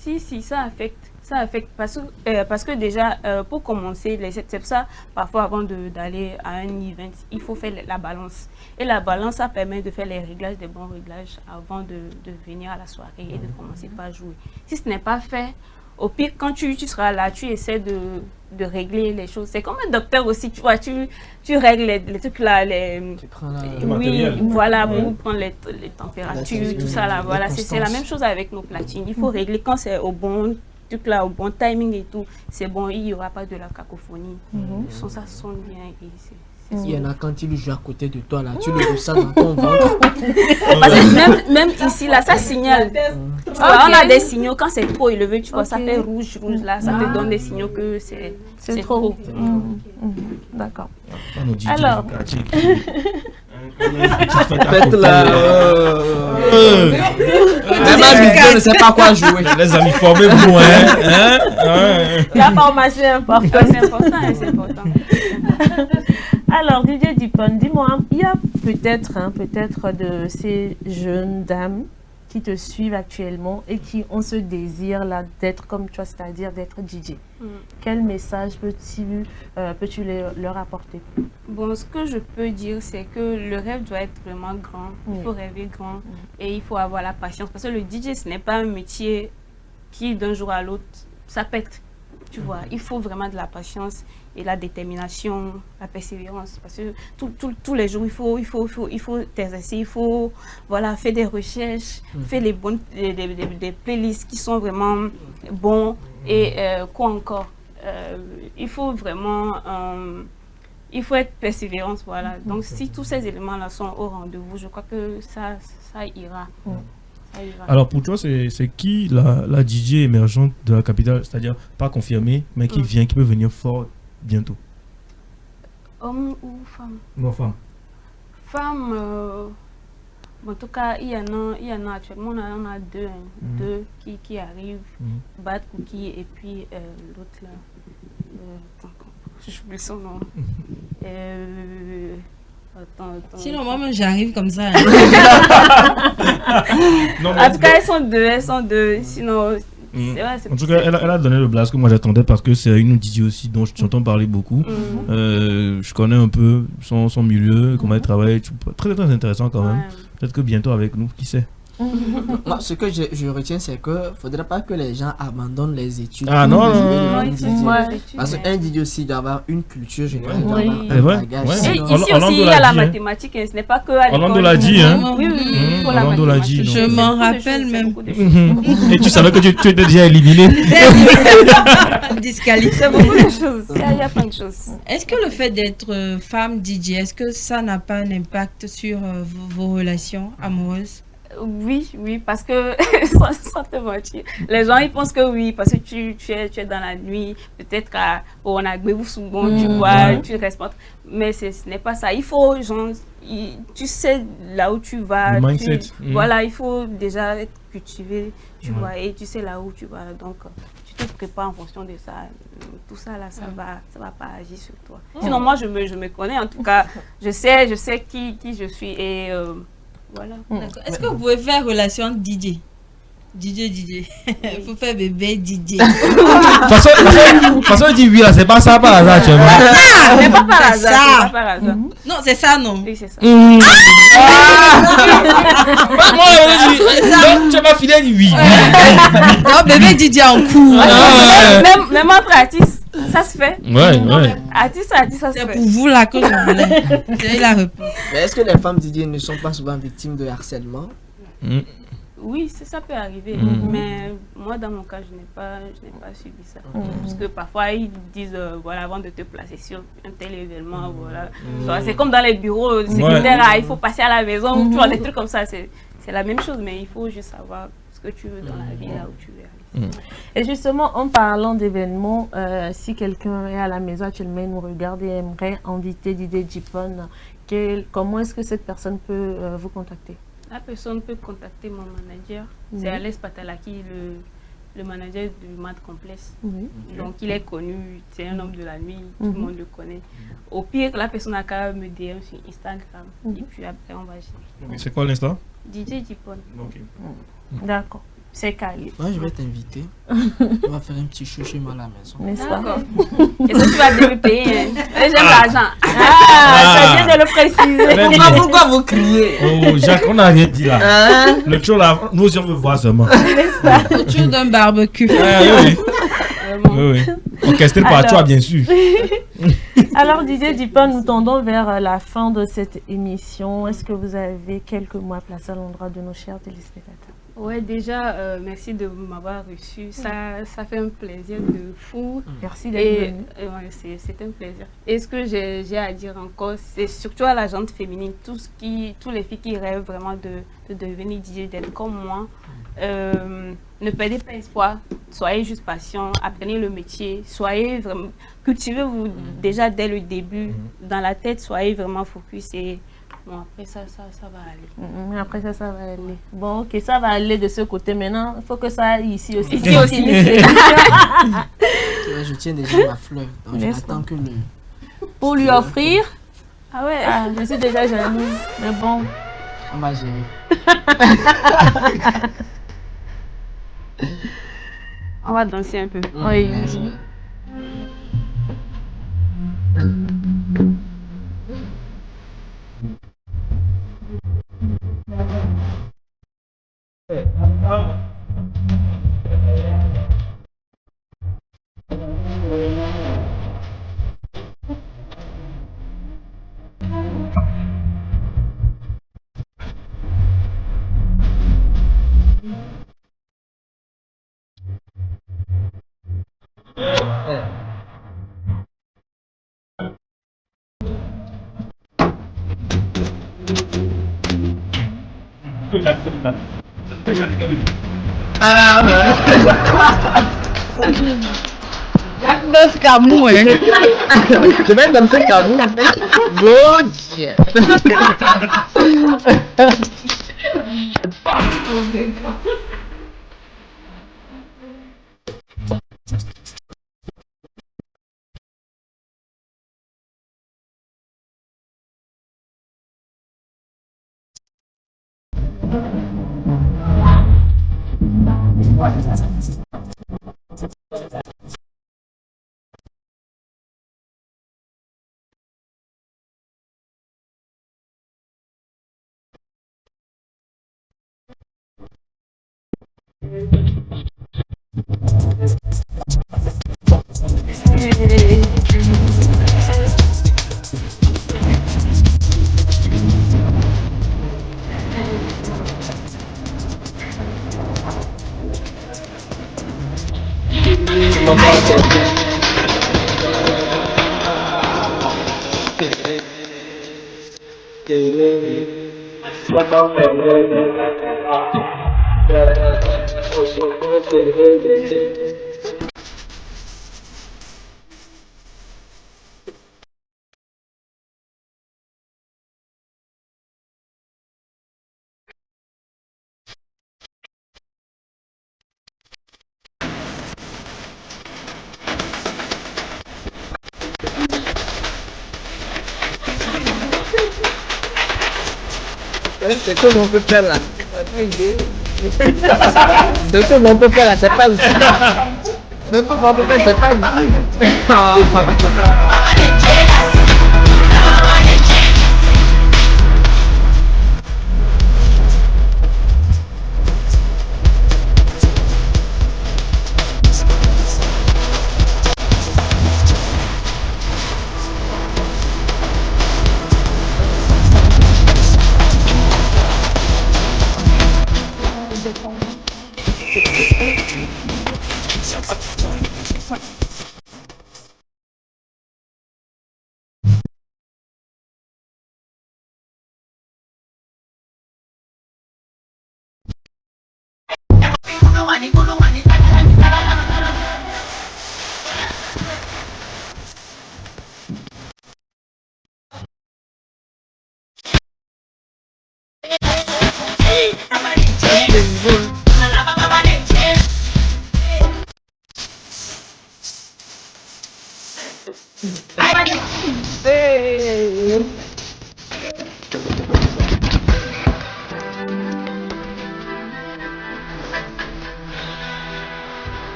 Si, ça affecte. Ça affecte parce que déjà, pour commencer, c'est pour ça, parfois avant d'aller à un event, il faut faire la balance. Et la balance, ça permet de faire les réglages, des bons réglages avant de venir à la soirée et de commencer par jouer. Si ce n'est pas fait, au pire, quand tu seras là, tu essaies de régler les choses. C'est comme un docteur aussi, tu vois, tu règles les trucs là, tu prends oui, voilà, pour prendre les températures, tout ça là, voilà. C'est la même chose avec nos platines. Il faut régler quand c'est au bon truc là, au bon timing et tout. C'est bon, il n'y aura pas de la cacophonie. Le son, ça sonne bien et c'est... Il y en a quand il joue à côté de toi là, tu le ressens dans ton ventre. Parce que même ici là, ça signale. Tu vois, on a des signaux quand c'est trop élevé, tu vois, ça fait rouge là, ça te donne des signaux que c'est trop. D'accord. Alors, Faites-la. Même ne sait pas quoi jouer. Les amis, formez-vous, hein. La formation est importante. C'est important. Alors, Didier Dipon, dis-moi, il y a peut-être de ces jeunes dames qui te suivent actuellement et qui ont ce désir-là d'être comme toi, c'est-à-dire d'être DJ. Quel message peux-tu leur apporter? Bon, ce que je peux dire, c'est que le rêve doit être vraiment grand. Il faut rêver grand et il faut avoir la patience. Parce que le DJ, ce n'est pas un métier qui, d'un jour à l'autre, ça pète. Tu vois, il faut vraiment de la patience et la détermination, la persévérance. Parce que tous les jours, il faut t'exercer, il faut faire des recherches, faire des playlists qui sont vraiment bons. Et quoi encore, il faut vraiment... il faut être persévérant, voilà. Donc, si tous ces éléments-là sont au rendez-vous, je crois que ça ira. Alors pour toi, c'est qui la DJ émergente de la capitale, c'est-à-dire pas confirmée, mais qui peut venir fort bientôt? Homme ou femme? Non, femme. Femme, en tout cas, il y en a actuellement, on a deux qui arrivent, Bad Cookie et puis l'autre là, j'oublie son nom. Attends. Sinon, moi, j'arrive comme ça. Non, en tout cas, elles sont deux. Sinon, en tout cas, elle a donné le blast que moi j'attendais parce que c'est une DJ aussi dont j'entends parler beaucoup. Je connais un peu son milieu, comment elle travaille. Très, très intéressant quand même. Peut-être que bientôt avec nous, qui sait. Moi, ce que je retiens, c'est qu'il ne faudrait pas que les gens abandonnent les études. Ah non, parce qu'un DJ aussi doit avoir une culture générale. Et ici aussi, il y a la mathématique, ce n'est pas que à l'école. Hollande l'a dit, hein. Oui, il faut la mathématique. Je m'en rappelle même. Et tu savais que tu étais déjà éliminé. Disqualifié. C'est beaucoup de choses. Il y a plein de choses. Est-ce que le fait d'être femme DJ, est-ce que ça n'a pas un impact sur vos relations amoureuses? Oui, parce que, sans te mentir, les gens ils pensent que oui, parce que tu es dans la nuit, peut-être on a vous souvent, tu vois, tu respectes, mais ce n'est pas ça. Il faut, tu sais là où tu vas, voilà, il faut déjà être cultivé, tu vois, et tu sais là où tu vas, donc tu te prépares en fonction de ça. Tout ça là, ça va pas agir sur toi. Sinon moi je me connais, en tout cas, je sais qui je suis et voilà. Est-ce que vous pouvez faire relation DJ? DJ. Il faut faire bébé DJ. De toute façon, il dit oui, là, c'est pas ça par hasard, tu vois. C'est pas par hasard. Non, c'est ça, non? Oui, c'est ça. Tu m'as filé du oui. Non, bébé DJ en cours. Même entre artistes. Ça se fait. Ouais. Artiste, ça se fait. C'est pour vous là que je voulais. J'ai la réponse. Mais est-ce que les femmes DJ ne sont pas souvent victimes de harcèlement? Oui, ça peut arriver. Mais moi, dans mon cas, je n'ai pas subi ça. Parce que parfois, ils disent, avant de te placer sur un tel événement, c'est comme dans les bureaux sécuritaires, il faut passer à la maison, tu vois, des trucs comme ça. C'est la même chose, mais il faut juste savoir ce que tu veux dans la vie, là où tu veux aller. Et justement, en parlant d'événements, si quelqu'un est à la maison actuellement, nous regarde et aimerait inviter Didier Dipon, comment est-ce que cette personne peut vous contacter? La personne peut contacter mon manager. C'est Alex Patalaki, le manager du Mad Complex. Donc il est connu, c'est un homme de la nuit, tout le monde le connaît. Au pire, la personne a qu'à me DM sur Instagram. Et puis après, on va gérer. C'est quoi l'Insta? DJ Dipon. D'accord. C'est calé. Moi, je vais t'inviter. On va faire un petit show chez moi à la maison. N'est-ce pas? Et ça, tu vas me payer. J'aime l'argent. Ça vient de le préciser. Pourquoi vous criez? Oh, Jacques, on n'a rien dit là. Le show là, nous aussi on veut voir seulement. N'est-ce pas? Autour d'un barbecue. Oui. Orchestré par toi, bien sûr. Alors, Didier Dipon, nous tendons vers la fin de cette émission. Est-ce que vous avez quelques mots à placer à l'endroit de nos chers téléspectateurs? Ouais, déjà, merci de m'avoir reçu. Ça fait un plaisir de fou. Merci d'être venu. C'est un plaisir. Et ce que j'ai à dire encore, c'est surtout à la gente féminine, tous les filles qui rêvent vraiment de devenir DJ, d'être comme moi. Ne perdez pas espoir, soyez juste patient, apprenez le métier, soyez vraiment, cultivez-vous déjà dès le début, dans la tête, soyez vraiment focus et Bon, après ça va aller. Après ça va aller. Bon, ok, ça va aller de ce côté. Maintenant, il faut que ça aille ici aussi. Ici aussi. Je tiens déjà ma fleur. Donc j'attends que le... Pour lui offrir. Ah ouais. Ah, je suis déjà jalouse. Mais bon. On va gérer. On va danser un peu. Oui. Danse kamu ya. Sebenarnya danse kamu. Gojek. C'est tout on peut faire là. C'est tout on peut faire là, c'est pas... C'est tout on peut faire, c'est pas...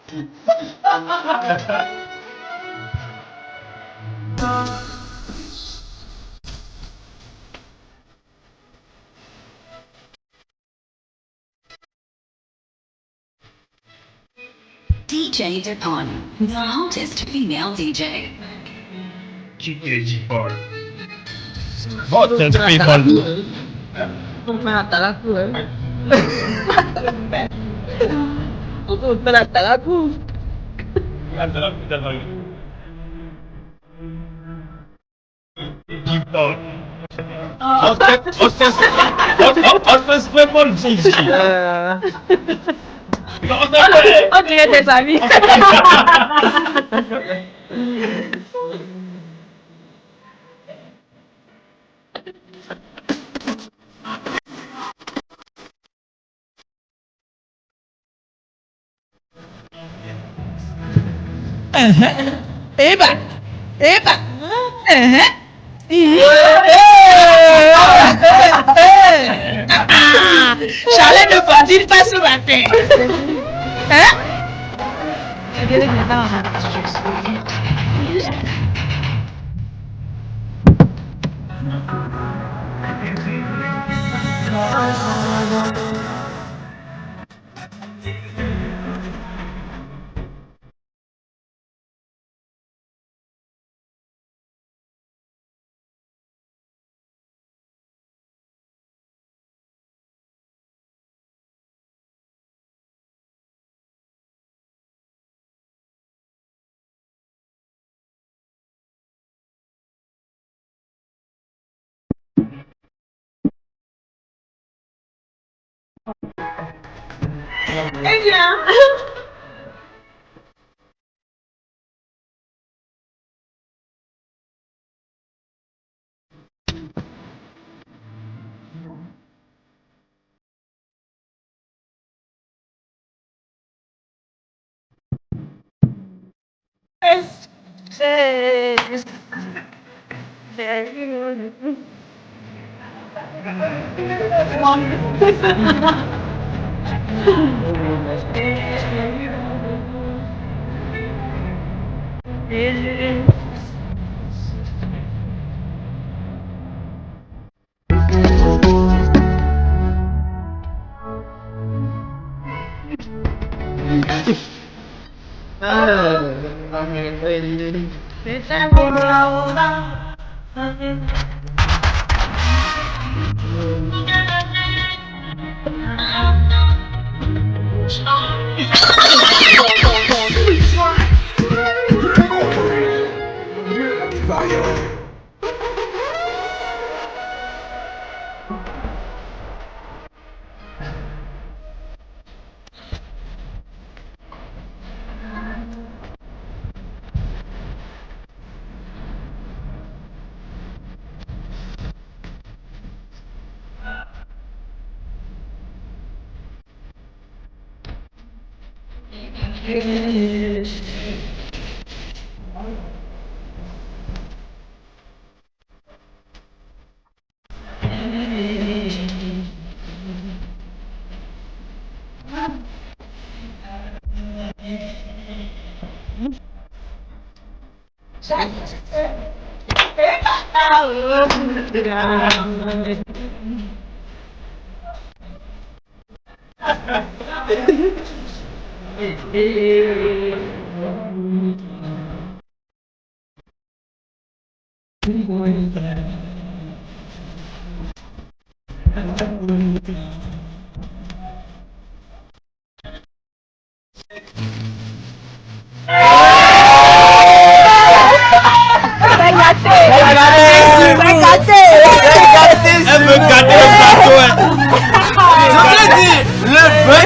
DJ Dipon, the hottest female DJ. DJ Dipon. Hottest female. Mata aku. Itu mata aku. Dipon. Hottest female DJ. On dirait des amis. Eba. Charlie ne va-t-il pas ce matin? Hein?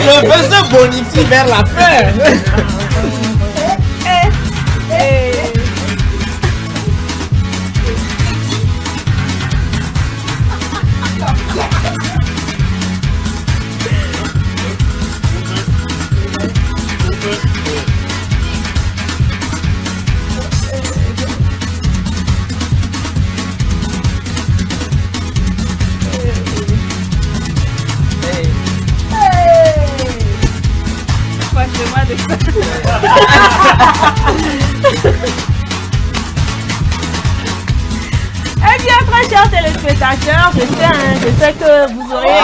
Le vin se bonifie vers la fin. Fâchez-moi de ça. Eh bien, très chers téléspectateurs, je sais que vous aurez...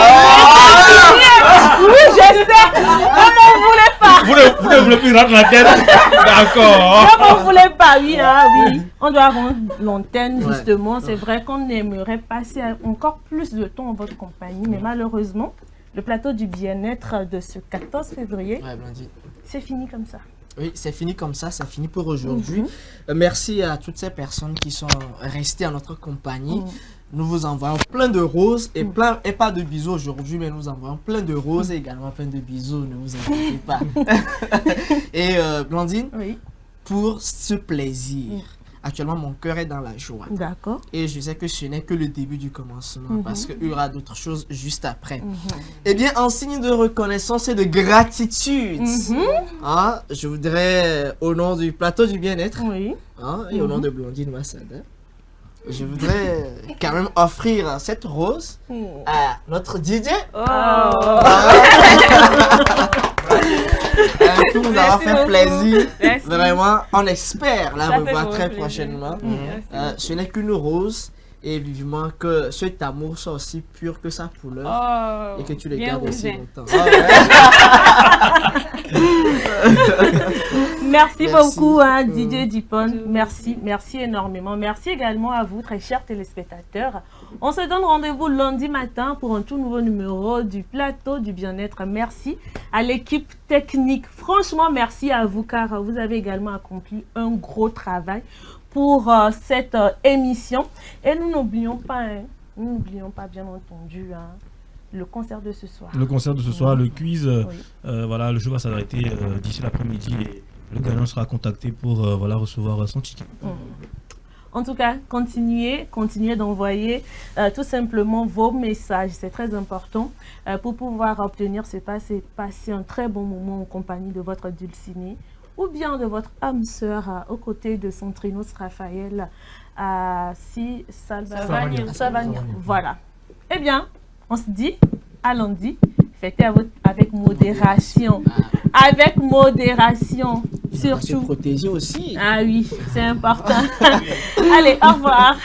Oui, je sais. Non, vous ne voulez pas. Vous ne voulez plus rendre la tête. D'accord. Non, vous ne voulez pas, oui. On doit rendre l'antenne, justement. C'est vrai qu'on aimerait passer encore plus de temps en votre compagnie, mais malheureusement, le plateau du bien-être de ce 14 février, c'est fini comme ça. Oui, c'est fini comme ça, c'est fini pour aujourd'hui. Merci à toutes ces personnes qui sont restées à notre compagnie. Nous vous envoyons plein de roses et pas de bisous aujourd'hui, mais nous envoyons plein de roses et également plein de bisous, ne vous inquiétez pas. Et Blandine, pour ce plaisir, actuellement mon cœur est dans la joie. D'accord. Et je sais que ce n'est que le début du commencement parce qu'il y aura d'autres choses juste après. Eh bien, en signe de reconnaissance et de gratitude, je voudrais, au nom du plateau du bien-être et au nom de Blandine Massada, je voudrais quand même offrir cette rose à notre DJ. Tout nous avoir fait plaisir. Vraiment, on espère la revoir très prochainement. Ce n'est qu'une rose. Et vivement que cet amour soit aussi pur que sa couleur et que tu le gardes aussi longtemps. Merci beaucoup DJ Dipon. Merci énormément. Merci également à vous, très chers téléspectateurs. On se donne rendez-vous lundi matin pour un tout nouveau numéro du plateau du bien-être. Merci à l'équipe technique. Franchement, merci à vous car vous avez également accompli un gros travail pour cette émission. Et nous n'oublions pas, bien entendu, le concert de ce soir. Le concert de ce soir, le quiz, voilà, le jeu va s'arrêter d'ici l'après-midi et le gagnant sera contacté pour recevoir son ticket. En tout cas, continuez d'envoyer tout simplement vos messages, c'est très important pour pouvoir obtenir passer un très bon moment en compagnie de votre dulcinée ou bien de votre âme sœur aux côtés de son trinos Raphaël Salvania. Voilà. Eh bien, on se dit à lundi. Fêtez avec modération. Avec modération. Surtout. Se protéger aussi. Ah oui, c'est important. Allez, au revoir.